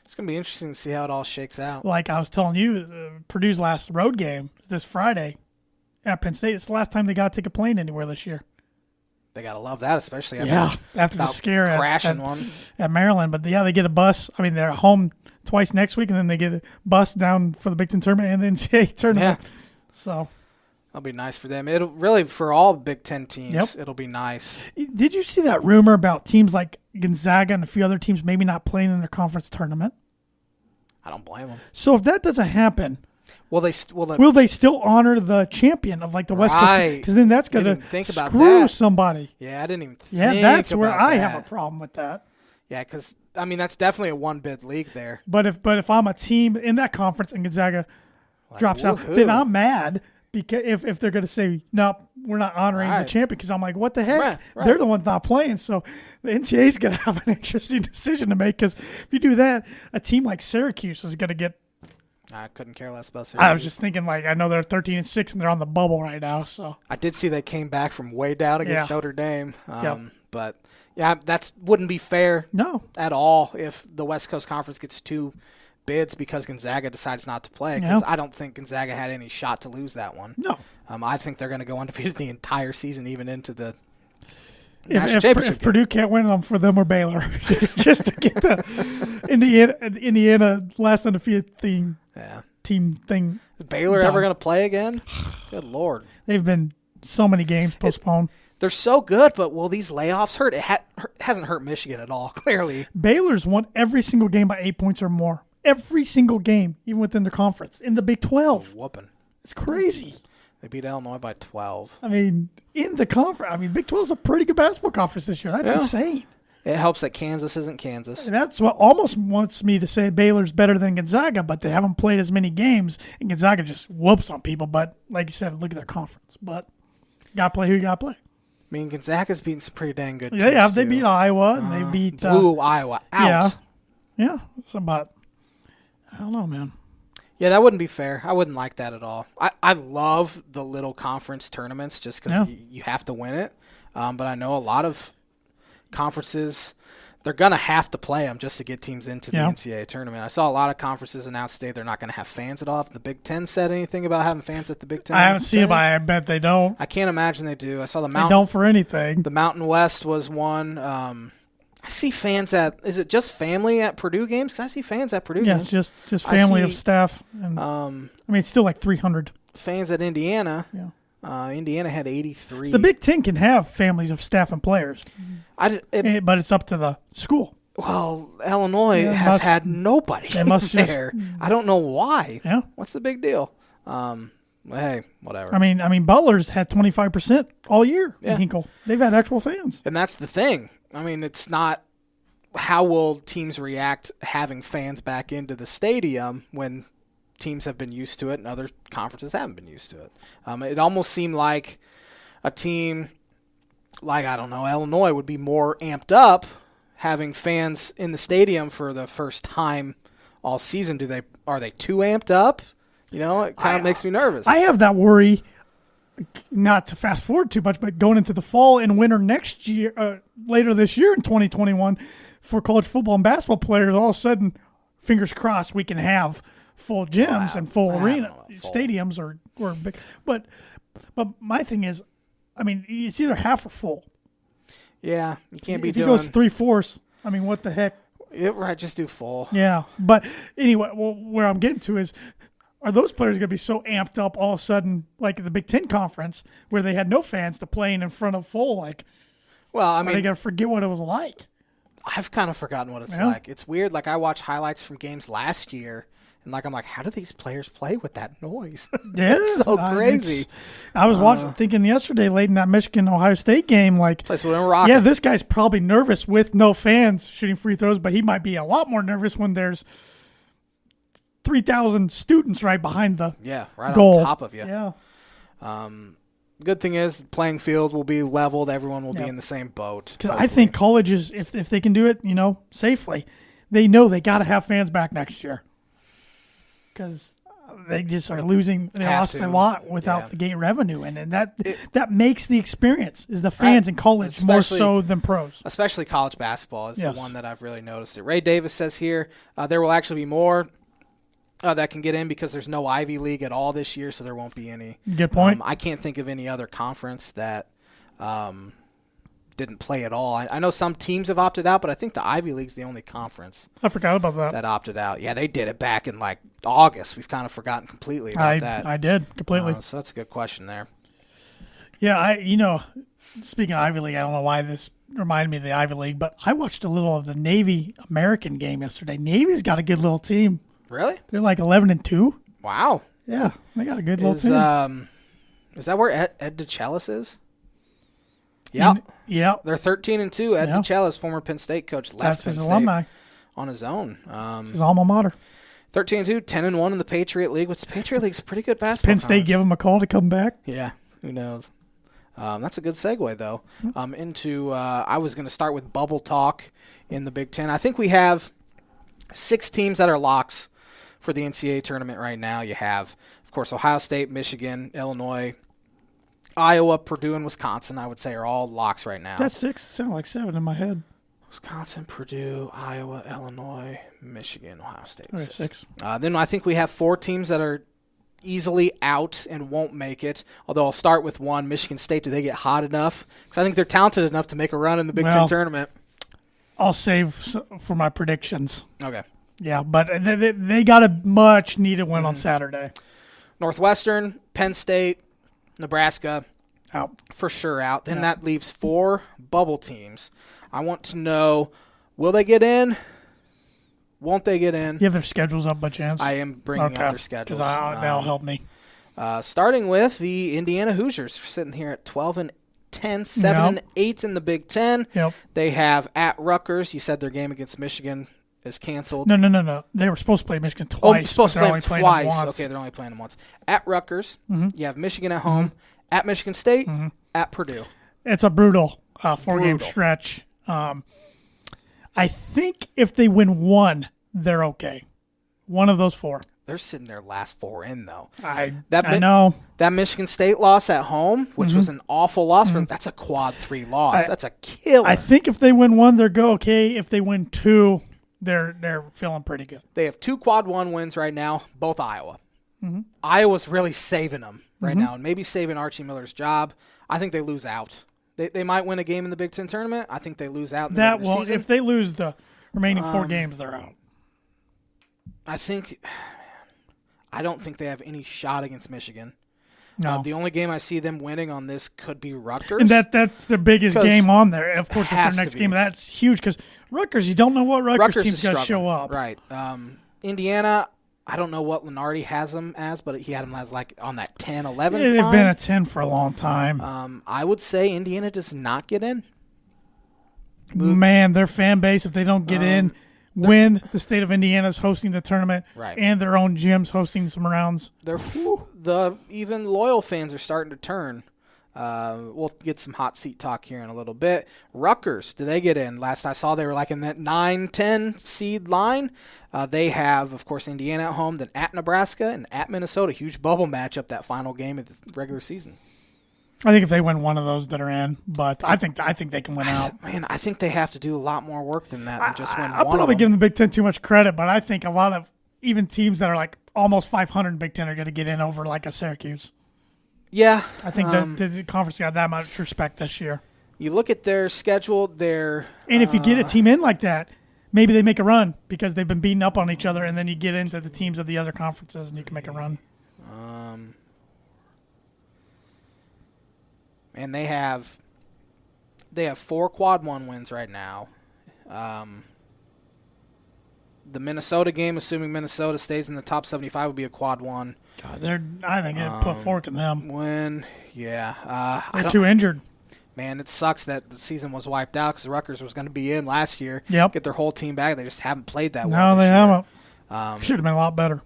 It's going to be interesting to see how it all shakes out. Like I was telling you, Purdue's last road game is this Friday at Penn State. It's the last time they got to take a plane anywhere this year. They got to love that, especially after the scare crashing one at Maryland. But they get a bus. I mean, they're home twice next week, and then they get a bus down for the Big Ten tournament and the NCAA tournament. Yeah. So that'll be nice for them. It'll really, for all Big Ten teams, Yep. It'll be nice. Did you see that rumor about teams like Gonzaga and a few other teams maybe not playing in their conference tournament? I don't blame them. So if that doesn't happen, will they still honor the champion of like the West Coast? Right. Because then that's going to screw somebody. Yeah, I didn't even think Yeah, that's where about I that. have a problem with that. Yeah, because, I mean, that's definitely a one-bid league there. But if I'm a team in that conference and Gonzaga drops out, woohoo. then I'm mad because if they're going to say, no, we're not honoring the champion, because I'm like, what the heck? Right. They're the ones not playing. So the NCAA is going to have an interesting decision to make, because if you do that, a team like Syracuse is going to get. I couldn't care less about Syracuse. I was just thinking, like, I know they're 13-6 and they're on the bubble right now. So I did see they came back from way down against Notre Dame. Yep. But, yeah, that wouldn't be fair at all if the West Coast Conference gets 2 bids because Gonzaga decides not to play, because I don't think Gonzaga had any shot to lose that one. No. I think they're going to go undefeated the entire season, even into the national championship if Purdue can't win them, for them or Baylor, just to get the Indiana last undefeated team thing. Is Baylor done. ever going to play again? Good Lord. They've been so many games postponed. They're so good, but will these layoffs hurt? It hasn't hurt Michigan at all, clearly. Baylor's won every single game by 8 points or more. Every single game, even within their conference. In the Big 12. Whooping. It's crazy. They beat Illinois by 12. I mean, in the conference. I mean, Big 12 is a pretty good basketball conference this year. That's insane. It helps that Kansas isn't Kansas. And that's what almost wants me to say Baylor's better than Gonzaga, but they haven't played as many games, and Gonzaga just whoops on people. But like you said, look at their conference. But got to play who you got to play. I mean, Gonzaga's beaten some pretty dang good teams. Yeah, they beat Iowa, and they beat blew Iowa out. Yeah. So, but I don't know, man. Yeah, that wouldn't be fair. I wouldn't like that at all. I love the little conference tournaments just because you have to win it. But I know a lot of conferences, they're going to have to play them just to get teams into the NCAA tournament. I saw a lot of conferences announce today they're not going to have fans at all. If the Big Ten said anything about having fans at the Big Ten? I haven't seen it, but I bet they don't. I can't imagine they do. I saw the They Mountain. don't for anything. The Mountain West was one. I see fans at. Is it just family at Purdue games? Because I see fans at Purdue games. Yeah, just family of staff. And, I mean, it's still like 300. Fans at Indiana. Yeah. Indiana had 83. The Big Ten can have families of staff and players, but it's up to the school. Well, Illinois has had nobody there. I don't know why. Yeah. What's the big deal? Hey, whatever. I mean, Butler's had 25% all year in Hinkle. They've had actual fans. And that's the thing. I mean, it's not how will teams react having fans back into the stadium when teams have been used to it and other conferences haven't been used to it. It almost seemed like a team like, I don't know, Illinois would be more amped up having fans in the stadium for the first time all season. Are they too amped up? It kind of makes me nervous. I have that worry, not to fast forward too much, but going into the fall and winter next year, later this year in 2021, for college football and basketball players, all of a sudden, fingers crossed, we can have full gyms and full arena stadiums or big. But my thing is, I mean, it's either half or full. Yeah, you can't be if doing. If he goes 3/4, I mean, what the heck? Yeah, right, just do full. Yeah, but anyway, where I'm getting to is, are those players going to be so amped up all of a sudden, like the Big Ten Conference, where they had no fans, to playing in front of full? Like, well, I are mean, they going to forget what it was like? I've kind of forgotten what it's like. It's weird. Like, I watch highlights from games last year, and I'm like, how do these players play with that noise? Yeah, it's so crazy. I was thinking yesterday, late in that Michigan-Ohio State game, like, yeah, this guy's probably nervous with no fans shooting free throws, but he might be a lot more nervous when there's 3,000 students right behind the goal. On top of you. Yeah. Good thing is, the playing field will be leveled. Everyone will be in the same boat. Because I think colleges, if they can do it, safely, they know they got to have fans back next year. Because they just are losing. They lost a lot without the gate revenue, and that makes the experience is the fans in college more so than pros. Especially college basketball is the one that I've really noticed it. Ray Davis says here there will actually be more that can get in because there's no Ivy League at all this year, so there won't be any. Good point. I can't think of any other conference that didn't play at all. I know some teams have opted out, but I think the Ivy League's the only conference. I forgot about that. That opted out. Yeah, they did it back in like August. We've kind of forgotten completely about that. I did completely. So that's a good question there. Yeah, speaking of Ivy League, I don't know why this reminded me of the Ivy League, but I watched a little of the Navy American game yesterday. Navy's got a good little team. Really? They're like 11-2. Wow. Yeah, they got a good little team. Is that where Ed DeChellis is? Yeah. Yeah. They're 13-2. Ed DeChellis, former Penn State coach, left Penn State alumni on his own. It's his alma mater. 13-2, 10-1 in the Patriot League, which the Patriot League's a pretty good basketball. Penn State give him a call to come back? Yeah, who knows? That's a good segue, though, into I was going to start with bubble talk in the Big Ten. I think we have 6 teams that are locks for the NCAA tournament right now. You have, of course, Ohio State, Michigan, Illinois, Iowa, Purdue, and Wisconsin, I would say, are all locks right now. That's 6. Sound like 7 in my head. Wisconsin, Purdue, Iowa, Illinois, Michigan, Ohio State. Okay, 6. Then I think we have 4 teams that are easily out and won't make it. Although I'll start with one, Michigan State. Do they get hot enough? Because I think they're talented enough to make a run in the Big Ten tournament. I'll save for my predictions. Okay. Yeah, but they got a much-needed win on Saturday. Northwestern, Penn State, Nebraska, out. For sure out. Then that leaves 4 bubble teams. I want to know, will they get in? Won't they get in? You have their schedules up by chance? I am bringing up their schedules. Because that'll help me. Starting with the Indiana Hoosiers, sitting here at 12-10, 7-8 in the Big Ten. Yep. They have at Rutgers. You said their game against Michigan is canceled. No. They were supposed to play Michigan twice. Oh, supposed to play them twice. Once. Okay, they're only playing them once. At Rutgers, you have Michigan at home. At Michigan State, at Purdue. It's a brutal 4-game stretch. I think if they win one, they're okay. One of those 4. They're sitting their last 4 in, though. I know. That Michigan State loss at home, which was an awful loss for them, that's a quad 3 loss. That's a killer. I think if they win one, they're okay. If they win 2, they're feeling pretty good. They have 2 quad 1 wins right now, both Iowa. Iowa's really saving them right now, and maybe saving Archie Miller's job. I think they lose out. They might win a game in the Big Ten tournament. I think they lose out in the regular season. If they lose the remaining 4 games, they're out. I don't think they have any shot against Michigan. No. The only game I see them winning on this could be Rutgers. And that's the biggest game on there. Of course, it's their next game. That's huge because Rutgers, you don't know what Rutgers team's going to show up. Right. Indiana, I don't know what Lenardi has them as, but he had them as like on that 10, 11 Yeah, they've been a 10 for a long time. I would say Indiana does not get in. Man, their fan base, if they don't get in, when the state of Indiana is hosting the tournament and their own gyms hosting some rounds. Even loyal fans are starting to turn. We'll get some hot seat talk here in a little bit. Rutgers, do they get in? Last I saw, they were like in that 9-10 seed line. They have, of course, Indiana at home, then at Nebraska and at Minnesota. Huge bubble matchup that final game of the regular season. I think if they win one of those that are in, but I think they can win out. Man, I think they have to do a lot more work than that than just win one. I'll probably give the Big Ten too much credit, but I think a lot of even teams that are like almost 500 in Big Ten are going to get in over like a Syracuse. Yeah. I think that the conference got that much respect this year. You look at their schedule, and if you get a team in like that, maybe they make a run because they've been beating up on each other, and then you get into the teams of the other conferences and you can make a run. And they have 4 quad 1 wins right now. The Minnesota game, assuming Minnesota stays in the top 75, would be a quad 1. God, I think it'd put fork in them. They're too injured. Man, it sucks that the season was wiped out because Rutgers was going to be in last year. Yep. Get their whole team back. They just haven't played that well. No, they haven't. Should have been a lot better.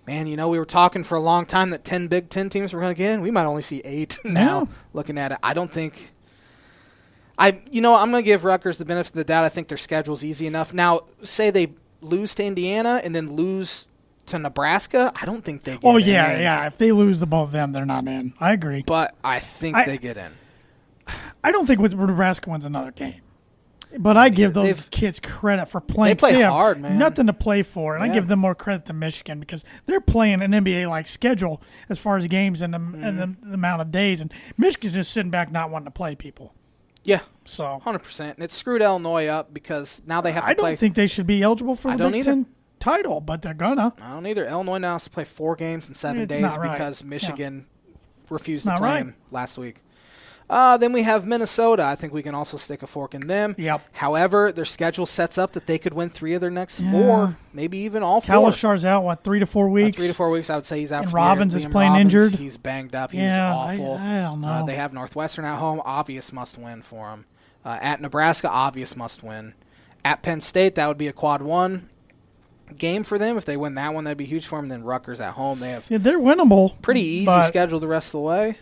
Man, we were talking for a long time that 10 Big Ten teams were going to get in. We might only see 8 now looking at it. I don't think – I'm going to give Rutgers the benefit of the doubt. I think their schedule's easy enough. Now, say they lose to Indiana and then lose to Nebraska, I don't think they get in. Oh, yeah. If they lose the both of them, they're not in. I agree. But I think they get in. I don't think Nebraska wins another game. But I give those kids credit for playing. They play hard, man. Nothing to play for, and I give them more credit than Michigan because they're playing an NBA-like schedule as far as games and the amount of days. And Michigan's just sitting back not wanting to play people. Yeah, so 100%. And it screwed Illinois up because now they have to play. I don't think they should be eligible for the Big Ten title, but they're gonna. I don't either. Illinois now has to play 4 games in 7 days because Michigan refused to play them last week. Then we have Minnesota. I think we can also stick a fork in them. Yep. However, their schedule sets up that they could win 3 of their next 4, maybe even all 4. Kalishar's out, 3 to 4 weeks? 3 to 4 weeks, I would say he's out and for Robbins the year. is playing injured. He's banged up. He's awful. I don't know. They have Northwestern at home. Obvious must win for them. At Nebraska, obvious must win. At Penn State, that would be a quad 1 game for them. If they win that one, that'd be huge for them. Then Rutgers at home. They have they're winnable. Pretty easy schedule the rest of the way.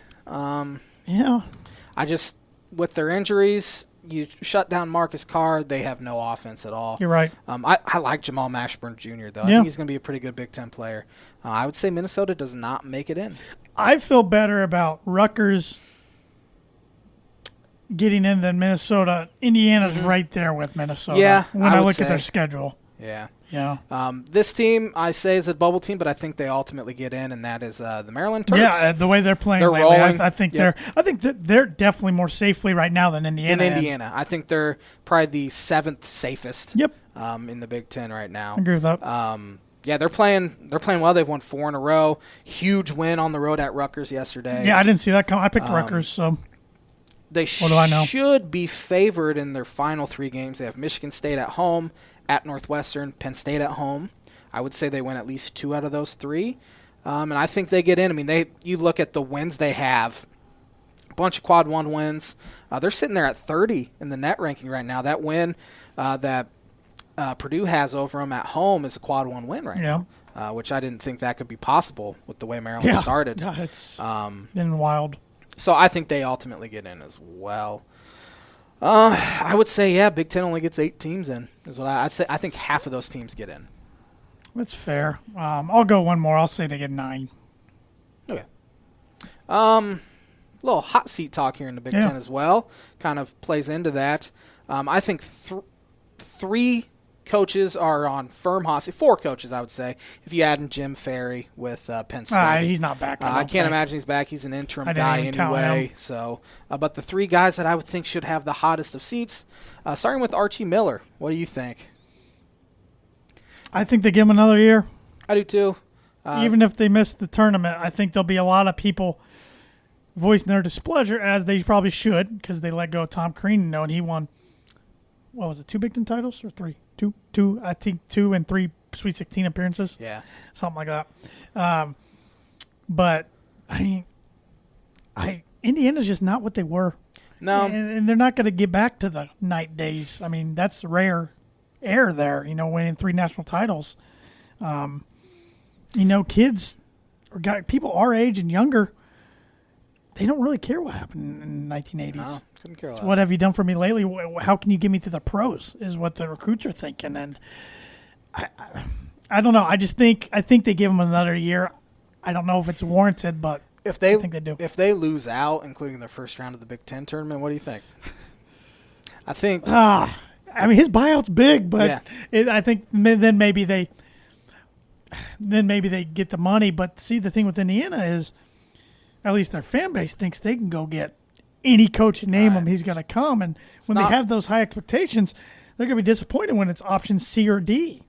With their injuries, you shut down Marcus Carr, they have no offense at all. You're right. I like Jamal Mashburn Jr., though. I think he's going to be a pretty good Big Ten player. I would say Minnesota does not make it in. I feel better about Rutgers getting in than Minnesota. Indiana's right there with Minnesota when I look at their schedule. Yeah. Yeah. This team, I say, is a bubble team, but I think they ultimately get in, and that is the Maryland Terps. Yeah, the way they're playing lately, rolling. I think they're definitely more safely right now than Indiana. I think they're probably the 7th safest. Yep. In the Big Ten right now. I agree with that. They're playing well. They've won 4 in a row. Huge win on the road at Rutgers yesterday. Yeah, I didn't see that come. I picked Rutgers, so they should be favored in their final 3 games. They have Michigan State at home, at Northwestern, Penn State at home. I would say they win at least 2 out of those 3. And I think they get in. I mean, you look at the wins they have, a bunch of quad 1 wins. They're sitting there at 30 in the net ranking right now. That win that Purdue has over them at home is a quad 1 win right now, which I didn't think that could be possible with the way Maryland started. Yeah, it's been wild. So I think they ultimately get in as well. I would say, Big Ten only gets 8 teams in. Is what I'd say. I think half of those teams get in. That's fair. I'll go one more. I'll say they get 9. Okay. Little hot seat talk here in the Big Ten as well. Kind of plays into that. I think 3 coaches are on firm hot seat. 4 coaches, I would say, if you add in Jim Ferry with Penn State. He's not back. I can't imagine he's back. He's an interim guy anyway. So, but the 3 guys that I would think should have the hottest of seats, starting with Archie Miller. What do you think? I think they give him another year. I do too. Even if they miss the tournament, I think there'll be a lot of people voicing their displeasure, as they probably should, because they let go of Tom Crean, and he won, what was it, 2 Big Ten titles or 3? Two, I think 2 and 3 Sweet 16 appearances. Yeah. Something like that. But, Indiana's just not what they were. No. And they're not going to get back to the night days. I mean, that's rare air there, winning 3 national titles. Kids or people our age and younger, they don't really care what happened in the 1980s. No, couldn't care less. So what have you done for me lately? How can you get me to the pros is what the recruits are thinking. And I don't know. I think they give them another year. I don't know if it's warranted, but I think they do. If they lose out, including their first round of the Big Ten tournament, what do you think? I think. His buyout's big, but yeah. I think then maybe they get the money. But see, the thing with Indiana is, at least their fan base thinks they can go get any coach and name him. He's going to come, and when they have those high expectations, they're going to be disappointed when it's option C or D.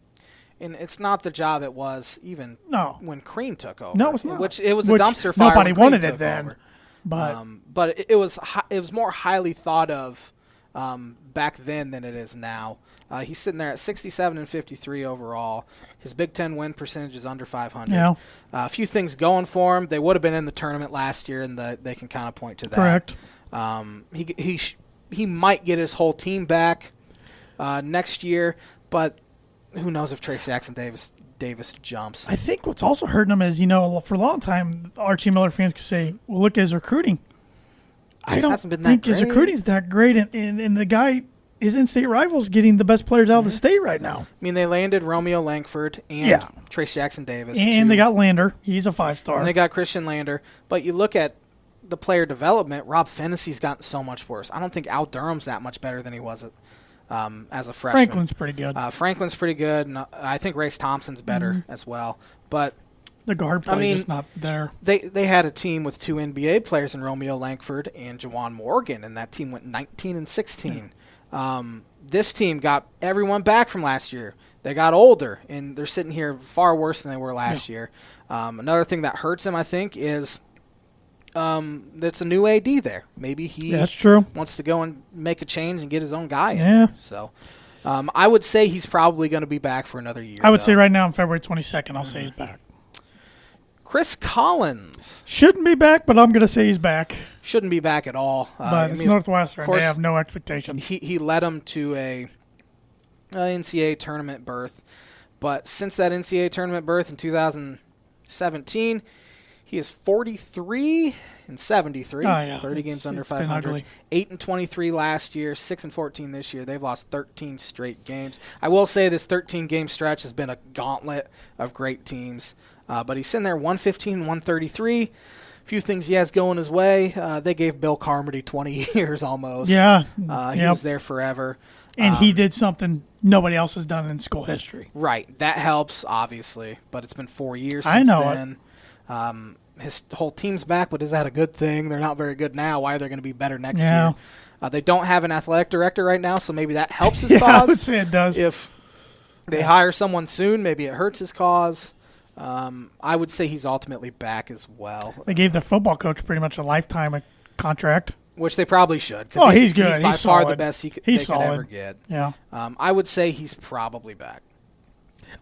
And it's not the job it was even when Crean took over. No, it's not. It was a dumpster fire. Nobody when Crean wanted it took then. over. But it was more highly thought of back then than it is now. He's sitting there at 67 and 53 overall. His Big Ten win percentage is under 500. Yeah. A few things going for him. They would have been in the tournament last year, and they can kind of point to that. Correct. He might get his whole team back next year, but who knows if Trace Jackson Davis jumps. I think what's also hurting him is, for a long time, Archie Miller fans could say, well, look at his recruiting. I don't think his recruiting's that great, and the guy, his in-state rival's getting the best players out of the state right now. I mean, they landed Romeo Langford and Trace Jackson Davis. And they got Lander. He's a 5-star. And they got Christian Lander. But you look at the player development, Rob Fennessy's gotten so much worse. I don't think Al Durham's that much better than he was as a freshman. Franklin's pretty good. Franklin's pretty good, and I think Race Thompson's better as well. But the guard play is not there. They had a team with 2 NBA players in Romeo Langford and Jawan Morgan, and that team went 19 and 16. This team got everyone back from last year. They got older, and they're sitting here far worse than they were last year. Another thing that hurts him, I think, is that's a new AD there. Maybe he that's true. wants to go and make a change and get his own guy in there. So I would say he's probably going to be back for another year. I would say right now on February 22nd, I'll say he's back. Chris Collins. Shouldn't be back, but I'm going to say he's back. Shouldn't be back at all. But it's Northwestern. They have no expectations. He led them to a NCAA tournament berth. But since that NCAA tournament berth in 2017, he is 43 and 73. 30 games under 500. 8 and 23 last year. 6 and 14 this year. They've lost 13 straight games. I will say this 13-game stretch has been a gauntlet of great teams. But he's sitting there 115 and 133. A few things he has going his way. They gave Bill Carmody 20 years almost. Yeah. He was there forever. And he did something nobody else has done in school history. Right. That helps, obviously. But it's been 4 years since then. His whole team's back, but is that a good thing? They're not very good now. Why are they going to be better next year? They don't have an athletic director right now, so maybe that helps his cause. I would say it does. If they hire someone soon, maybe it hurts his cause. I would say he's ultimately back as well. They gave the football coach pretty much a lifetime contract. Which they probably should. Oh, he's good. He's by far the best they could ever get. Yeah. I would say he's probably back.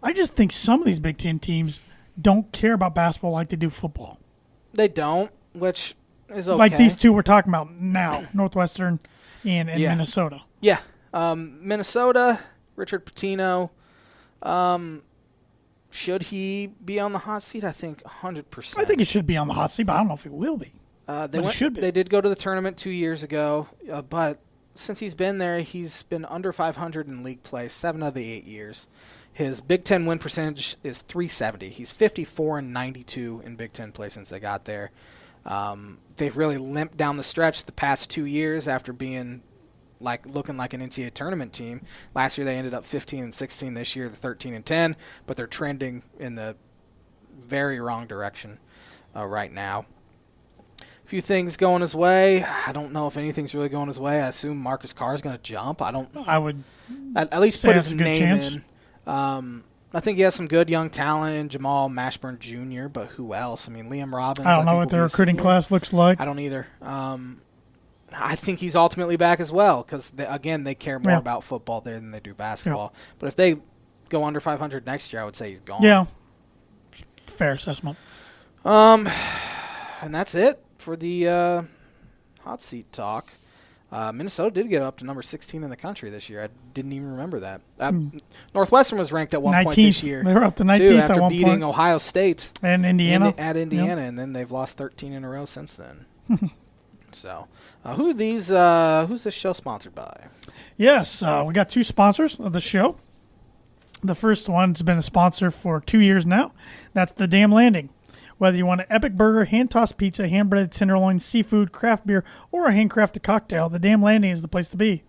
I just think some of these Big Ten teams don't care about basketball like they do football. They don't, which is okay. Like these two we're talking about now, Northwestern and Minnesota. Yeah. Minnesota, Richard Pitino. Should he be on the hot seat? I think 100%. I think he should be on the hot seat, but I don't know if he will be. They did go to the tournament 2 years ago, but since he's been there, he's been under 500 in league play 7 of the 8 years. His Big Ten win percentage is .370. He's 54 and 92 in Big Ten play since they got there. They've really limped down the stretch the past 2 years after being looking like an NCAA tournament team. Last year they ended up 15 and 16. This year they're 13 and 10, but they're trending in the very wrong direction right now. A few things going his way. I don't know if anything's really going his way. I assume Marcus Carr is going to jump. I would at least put his name in. I think he has some good young talent, Jamal Mashburn Jr., but who else? I mean, Liam Robbins. I don't know what their recruiting class looks like. I don't either. I think he's ultimately back as well because, again, they care more about football there than they do basketball. Yeah. But if they go under 500 next year, I would say he's gone. Yeah. Fair assessment. And that's it for the hot seat talk. Minnesota did get up to number 16 in the country this year. I didn't even remember that. Northwestern was ranked at one 19th. Point this year. They were up to 19th after at one beating point. Ohio State and Indiana. At Indiana, and then they've lost 13 in a row since then. So, who's this show sponsored by? Yes, we got 2 sponsors of the show. The first one's been a sponsor for 2 years now. That's the Damn Landing. Whether you want an epic burger, hand-tossed pizza, hand-breaded tenderloin, seafood, craft beer, or a handcrafted cocktail, the Damn Landing is the place to be.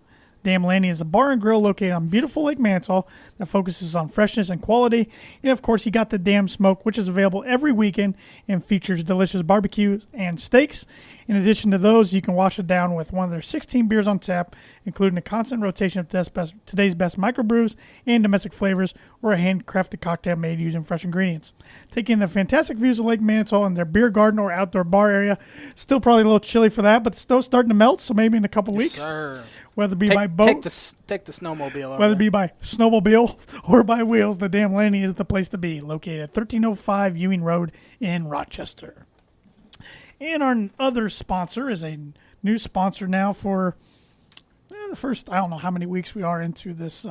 Damn Landing is a bar and grill located on beautiful Lake Manitou that focuses on freshness and quality. And, of course, you got the Damn Smoke, which is available every weekend and features delicious barbecues and steaks. In addition to those, you can wash it down with one of their 16 beers on tap, including a constant rotation of today's best microbrews and domestic flavors, or a handcrafted cocktail made using fresh ingredients. Taking the fantastic views of Lake Manitou and their beer garden or outdoor bar area, still probably a little chilly for that, but the snow's starting to melt, so maybe in a couple weeks. Sir. Whether it be by boat, take the snowmobile over. Whether it be by snowmobile or by wheels, the Damn Landing is the place to be. Located at 1305 Ewing Road in Rochester. And our other sponsor is a new sponsor now for the first, I don't know how many weeks we are into this.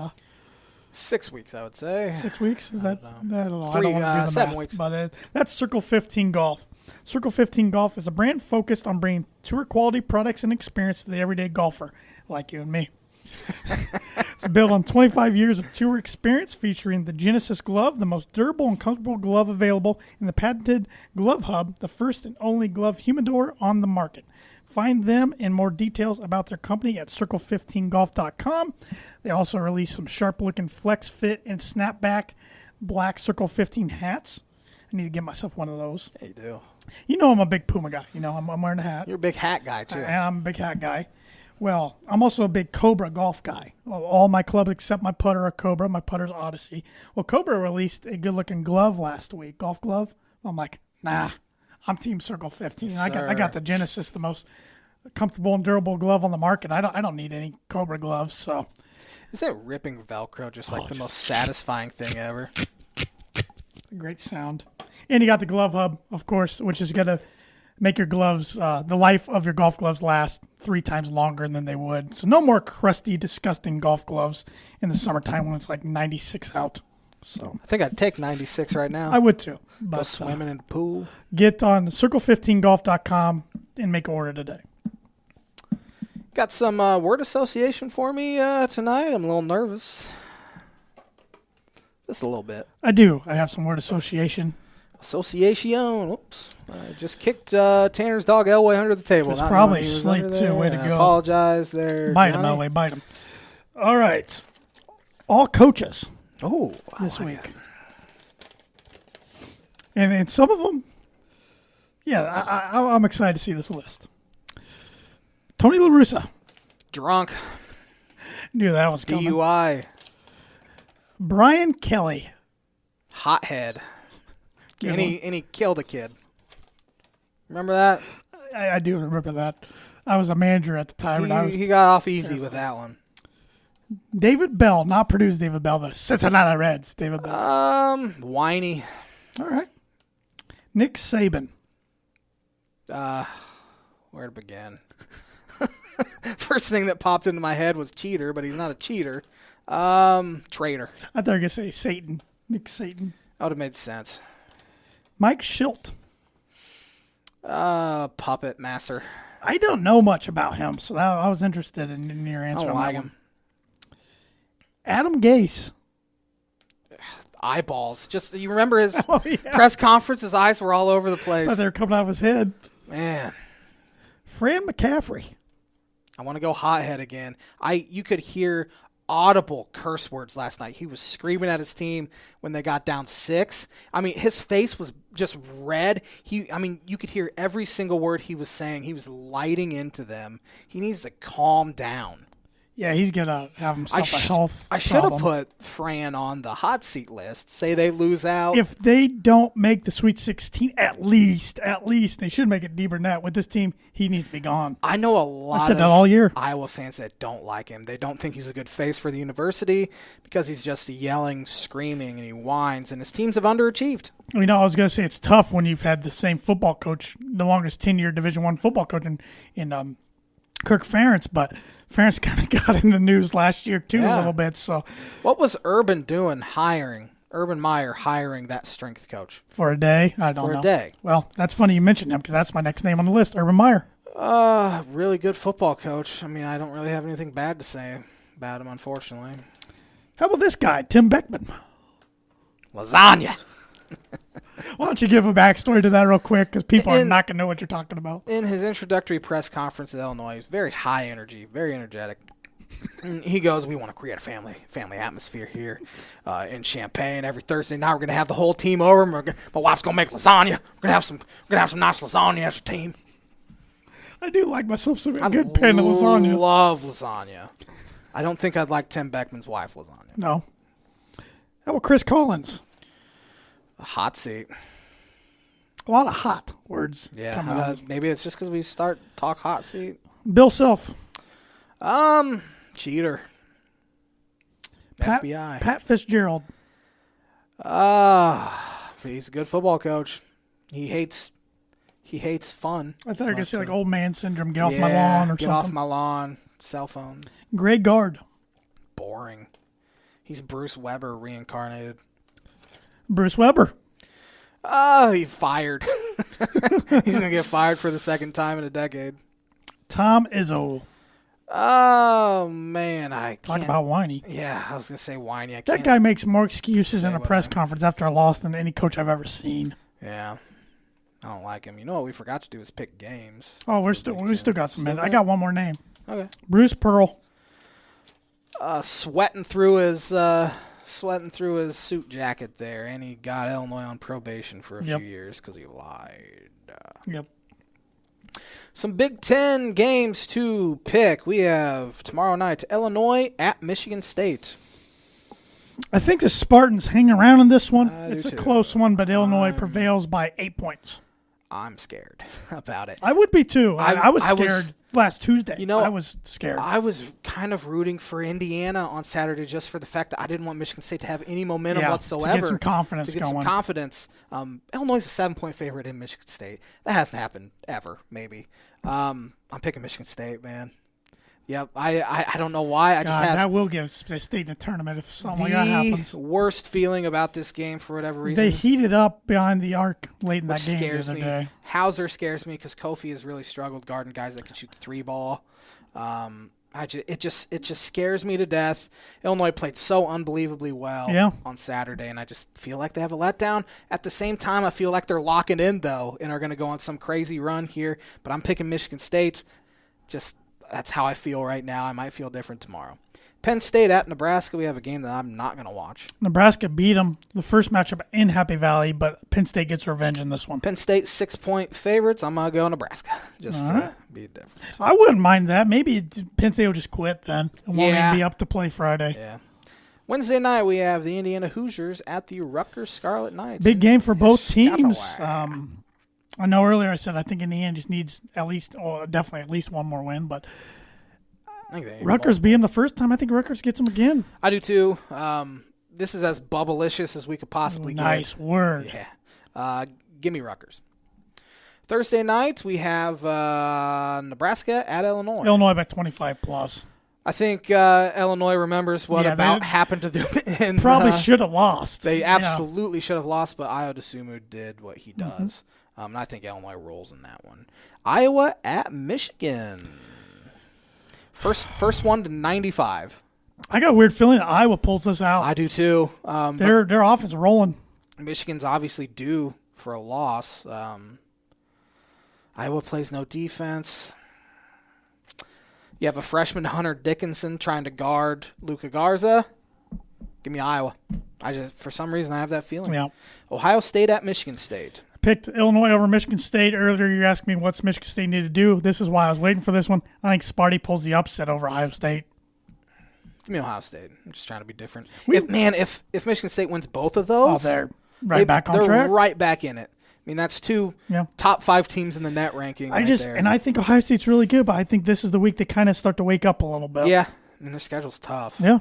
6 weeks, I would say. 6 weeks? Is that? I don't know. I 3, don't want to do the 7 math, weeks. But that's Circle 15 Golf. Circle 15 Golf is a brand focused on bringing tour quality products and experience to the everyday golfer, like you and me. It's built on 25 years of tour experience, featuring the Genesis glove, the most durable and comfortable glove available, and the patented Glove Hub, the first and only glove humidor on the market. Find them and more details about their company at circle15golf.com. They also release some sharp-looking flex fit and snapback black Circle 15 hats. I need to get myself one of those. Yeah, you do. You know I'm a big Puma guy. You know I'm wearing a hat. You're a big hat guy, too. And I'm a big hat guy. Well, I'm also a big Cobra golf guy. All my clubs except my putter are Cobra. My putter's Odyssey. Well, Cobra released a good-looking glove last week, golf glove. I'm like, nah, I'm Team Circle 15. Yes, I got the Genesis, the most comfortable and durable glove on the market. I don't need any Cobra gloves. So, isn't ripping Velcro just like the most satisfying thing ever? Great sound. And you got the Glove Hub, of course, which is going to make your gloves, the life of your golf gloves last 3 times longer than they would. So no more crusty, disgusting golf gloves in the summertime when it's like 96 out. So I think I'd take 96 right now. I would too. But, go swimming in the pool. Get on circle15golf.com and make an order today. Got some word association for me tonight. I'm a little nervous. Just a little bit. I do. I have some word association. Association. Oops. I just kicked Tanner's dog Elway under the table. It's probably asleep too. Way to go. I apologize there. Bite him, Elway. Bite him. All right. All coaches. Oh, this week. And some of them, yeah, I'm excited to see this list. Tony La Russa. Drunk. Knew that was coming. DUI. Brian Kelly. Hothead. And he killed a kid. Remember that? I do remember that. I was a manager at the time. He got off easy with that one. David Bell, not Purdue's David Bell, the Cincinnati Reds David Bell. Whiny. All right. Nick Saban. Where to begin? First thing that popped into my head was cheater, but he's not a cheater. Traitor. I thought you were going to say Satan. Nick Satan. That would have made sense. Mike Schilt. Puppet master. I don't know much about him, so I was interested in your answer. I don't like him. Adam Gase. Eyeballs. Just you remember his press conference? His eyes were all over the place. They're coming out of his head. Man. Fran McCaffrey. I want to go hothead again. You could hear audible curse words last night. He was screaming at his team when they got down 6. I mean, his face was just red. You could hear every single word he was saying. He was lighting into them. He needs to calm down. Yeah, he's going to have himself a health I should have problem. put Fran on the hot seat list. Say they lose out. If they don't make the Sweet 16, at least, they should make it D-Burnett. With this team, he needs to be gone. I know a lot I've said of that all year. Iowa fans that don't like him. They don't think he's a good face for the university because he's just yelling, screaming, and he whines, and his teams have underachieved. I was going to say it's tough when you've had the same football coach, the longest 10-year Division I football coach in Kirk Ferentz, but Ferentz kind of got in the news last year too a little bit. So, what was Urban doing Urban Meyer hiring that strength coach? For a day? I don't know. For a day. Well, that's funny you mentioned him because that's my next name on the list, Urban Meyer. Really good football coach. I mean, I don't really have anything bad to say about him, unfortunately. How about this guy, Tim Beckman? Lasagna. Why don't you give a backstory to that real quick because people are not going to know what you're talking about. In his introductory press conference at Illinois, he's very high energy, very energetic. He goes, we want to create a family atmosphere here in Champaign every Thursday night. We're going to have the whole team over. My wife's going to make lasagna. We're going to have some nice lasagna as a team. I do like myself some good pan of lasagna. I love lasagna. I don't think I'd like Tim Beckman's wife lasagna. No. How about Chris Collins? A hot seat. A lot of hot words. Yeah, maybe it's just because we talk hot seat. Bill Self. Cheater. FBI. Pat Fitzgerald. He's a good football coach. He hates fun. I thought you were going to say like old man syndrome, get off my lawn or get something. Get off my lawn, cell phone. Greg Gard. Boring. He's Bruce Weber reincarnated. Bruce Weber. He fired. He's going to get fired for the second time in a decade. Tom Izzo. Oh, man, I can't. Talk about whiny. Yeah, I was going to say whiny. That guy makes more excuses in a press conference after a loss than any coach I've ever seen. Yeah. I don't like him. You know what we forgot to do is pick games. Oh, we still got some minutes. I got one more name. Okay. Bruce Pearl. Sweating through his suit jacket there, and he got Illinois on probation for a few years because he lied. Yep. Some Big Ten games to pick. We have tomorrow night Illinois at Michigan State. I think the Spartans hang around in this one. It's a close one, but Illinois prevails by 8 points. I'm scared about it. I would be too. I was scared last Tuesday. I was scared. I was kind of rooting for Indiana on Saturday just for the fact that I didn't want Michigan State to have any momentum whatsoever. To get some confidence Illinois is a 7-point favorite in Michigan State. That hasn't happened ever, maybe. I'm picking Michigan State, man. Yep, I don't know why. I just have that will give State in a tournament if something like that happens. The worst feeling about this game for whatever reason. They heated up behind the arc late in that game scares the other me. day. Hauser scares me because Kofi has really struggled guarding guys that can shoot the three ball. It just scares me to death. Illinois played so unbelievably well on Saturday, and I just feel like they have a letdown. At the same time, I feel like they're locking in though and are going to go on some crazy run here. But I'm picking Michigan State. That's how I feel right now. I might feel different tomorrow. Penn State at Nebraska. We have a game that I'm not going to watch. Nebraska beat them the first matchup in Happy Valley, but Penn State gets revenge in this one. Penn State 6-point favorites. I'm going to go Nebraska just to be different. I wouldn't mind that. Maybe Penn State will just quit then and won't even be up to play Friday. Yeah. Wednesday night, we have the Indiana Hoosiers at the Rutgers Scarlet Knights. Big game for both teams. I know earlier I said I think Indiana just needs definitely at least one more win, but Rutgers beat them the first time. I think Rutgers gets them again. I do too. This is as bubblicious as we could possibly get. Nice word. Yeah. Give me Rutgers. Thursday night, we have Nebraska at Illinois. Illinois by 25 plus. I think Illinois remembers what happened to them. Probably should have lost. They absolutely should have lost, but Ayo DeSumo did what he does. And I think Illinois rolls in that one. Iowa at Michigan. First one to 95. I got a weird feeling that Iowa pulls this out. I do too. Their offense is rolling. Michigan's obviously due for a loss. Iowa plays no defense. You have a freshman, Hunter Dickinson, trying to guard Luka Garza. Give me Iowa. For some reason, I have that feeling. Yeah. Ohio State at Michigan State. I picked Illinois over Michigan State. Earlier, you asked me what's Michigan State need to do. This is why I was waiting for this one. I think Sparty pulls the upset over Ohio State. Give me Ohio State. I'm just trying to be different. If Michigan State wins both of those, they're back on track. They're right back in it. I mean, that's two top 5 teams in the net ranking. And I think Ohio State's really good, but I think this is the week they kind of start to wake up a little bit. Yeah, and their schedule's tough. Yeah.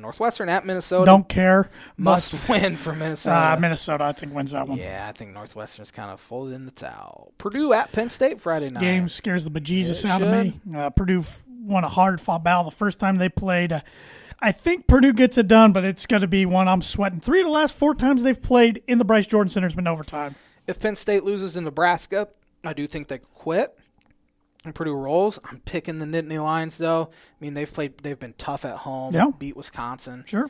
Northwestern at Minnesota. Don't care. Must win for Minnesota. Minnesota, I think, wins that one. Yeah, I think Northwestern's kind of folded in the towel. Purdue at Penn State Friday night. Game scares the bejesus out of me. Purdue won a hard-fought battle the first time they played. I think Purdue gets it done, but it's going to be one I'm sweating. 3 of the last 4 times they've played in the Bryce Jordan Center has been overtime. If Penn State loses to Nebraska, I do think they quit. And Purdue rolls. I'm picking the Nittany Lions, though. I mean, they've been tough at home. Yeah. Beat Wisconsin. Sure.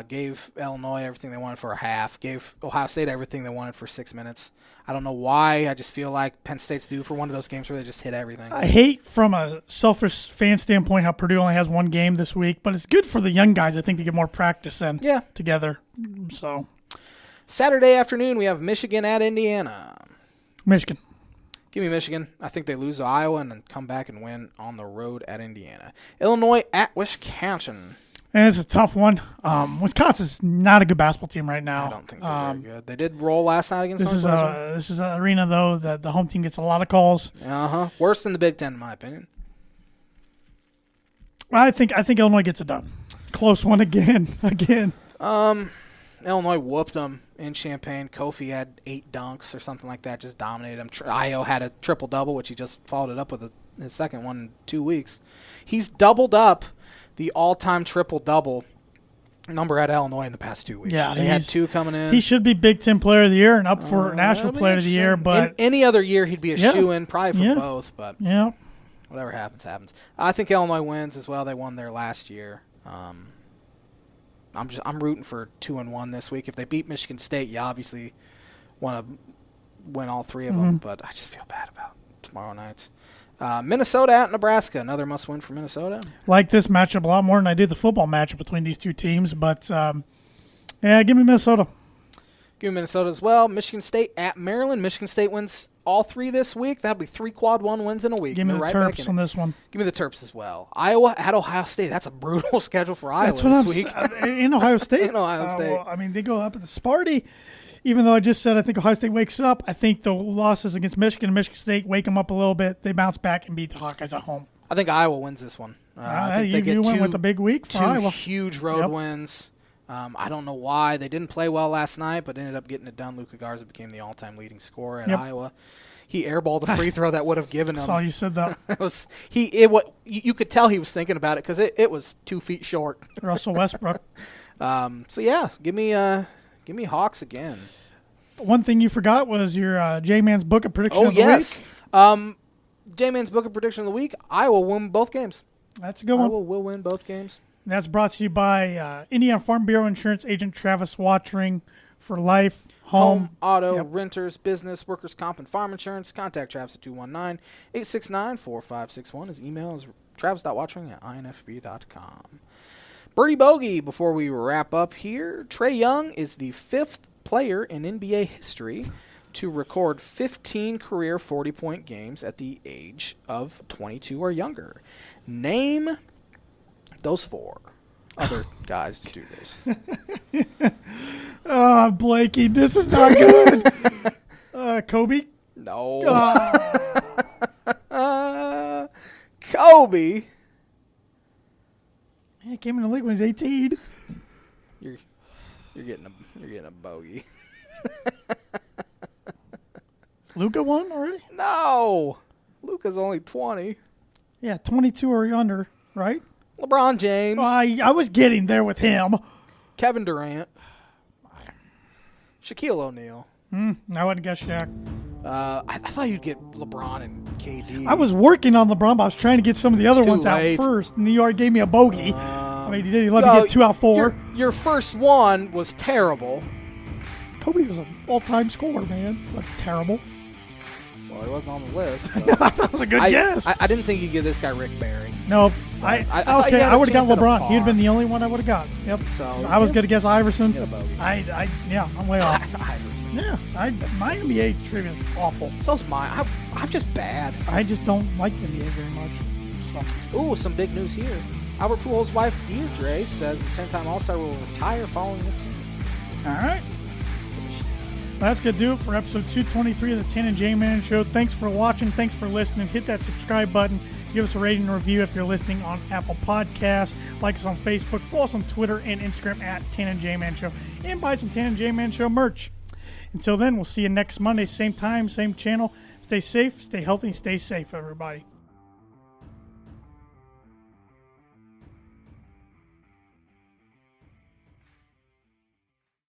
Gave Illinois everything they wanted for a half. Gave Ohio State everything they wanted for 6 minutes. I don't know why. I just feel like Penn State's due for one of those games where they just hit everything. I hate from a selfish fan standpoint how Purdue only has 1 game this week, but it's good for the young guys, I think, to get more practice in together. So Saturday afternoon, we have Michigan at Indiana. Michigan. Give me Michigan. I think they lose to Iowa and then come back and win on the road at Indiana. Illinois at Wisconsin. And it's a tough one. Wisconsin's not a good basketball team right now. I don't think they're very good. They did roll last night against Northwestern. This is an arena, though, that the home team gets a lot of calls. Worse than the Big Ten, in my opinion. I think Illinois gets it done. Close one again. Illinois whooped them in Champaign. Kofi had 8 dunks or something like that, just dominated them. Io had a triple-double, which he just followed it up with his second one in 2 weeks. He's doubled up the all-time triple-double number at Illinois in the past 2 weeks. Yeah, they had 2 coming in. He should be Big Ten Player of the Year and up for National Player of the Year. But any other year, he'd be a shoe-in probably for both. But whatever happens, happens. I think Illinois wins as well. They won there last year. I'm rooting for 2-1 this week. If they beat Michigan State, you obviously want to win all 3 of them. But I just feel bad about tomorrow night. Minnesota at Nebraska, another must-win for Minnesota. Like this matchup a lot more than I did the football matchup between these 2 teams. But give me Minnesota. Give me Minnesota as well. Michigan State at Maryland. Michigan State wins all 3 this week. That'll be 3 quad 1 wins in a week. Give me the Terps on this one. Give me the Terps as well. Iowa at Ohio State. That's a brutal schedule for Iowa this week. In Ohio State. In Ohio State. Well, I mean, they go up at the Sparty. Even though I just said I think Ohio State wakes up, I think the losses against Michigan and Michigan State wake them up a little bit. They bounce back and beat the Hawkeyes at home. I think Iowa wins this one. I think they get you went with a big week for 2 Iowa. Huge road wins. I don't know why. They didn't play well last night, but ended up getting it done. Luka Garza became the all-time leading scorer at Iowa. He airballed a free throw that would have given him. I saw you said that. You could tell he was thinking about it because it was 2 feet short. Russell Westbrook. Give me Hawks again. One thing you forgot was your J-Man's Book of Prediction of the week. J-Man's Book of Prediction of the week. Iowa will win both games. That's a good one. Iowa will win both games. That's brought to you by Indiana Farm Bureau Insurance Agent Travis Watering for life, home auto, renters, business, workers' comp, and farm insurance. Contact Travis at 219-869-4561. His email is travis.watering@infb.com. Birdie Bogey, before we wrap up here, Trae Young is the 5th player in NBA history to record 15 career 40-point games at the age of 22 or younger. Name those 4 other guys to do this. Blakey, this is not good. Kobe? No. Kobe. Man, he came in the league when he was 18. You're getting a bogey. Luka won already? No. Luka's only 20. Yeah, 22 or under, right? LeBron James. I was getting there with him. Kevin Durant. Shaquille O'Neal. I wouldn't guess Shaq. I thought you'd get LeBron and KD. I was working on LeBron, but I was trying to get some of the other ones late. out first. New York gave me a bogey. He let me get 2 out of 4. Your first one was terrible. Kobe was an all-time scorer, man. Wasn't terrible. Well, he wasn't on the list. So. That was a good guess. I didn't think you'd give this guy Rick Barry. No. I would have got LeBron. He'd have been the only one I would have got. Yep. So I was going to guess Iverson. Get a bogey. I'm way off. Iverson. Yeah. My NBA trivia is awful. So's mine. I'm just bad. I just don't like the NBA very much. So. Ooh, some big news here. Albert Pujols' wife, Deirdre, says the 10-time All-Star will retire following this season. All right. Well, that's going to do it for episode 223 of the Tan and J-Man Show. Thanks for watching. Thanks for listening. Hit that subscribe button. Give us a rating and review if you're listening on Apple Podcasts. Like us on Facebook. Follow us on Twitter and Instagram at Tan and J-Man Show. And buy some Tan and J-Man Show merch. Until then, we'll see you next Monday. Same time, same channel. Stay safe, stay healthy, stay safe, everybody.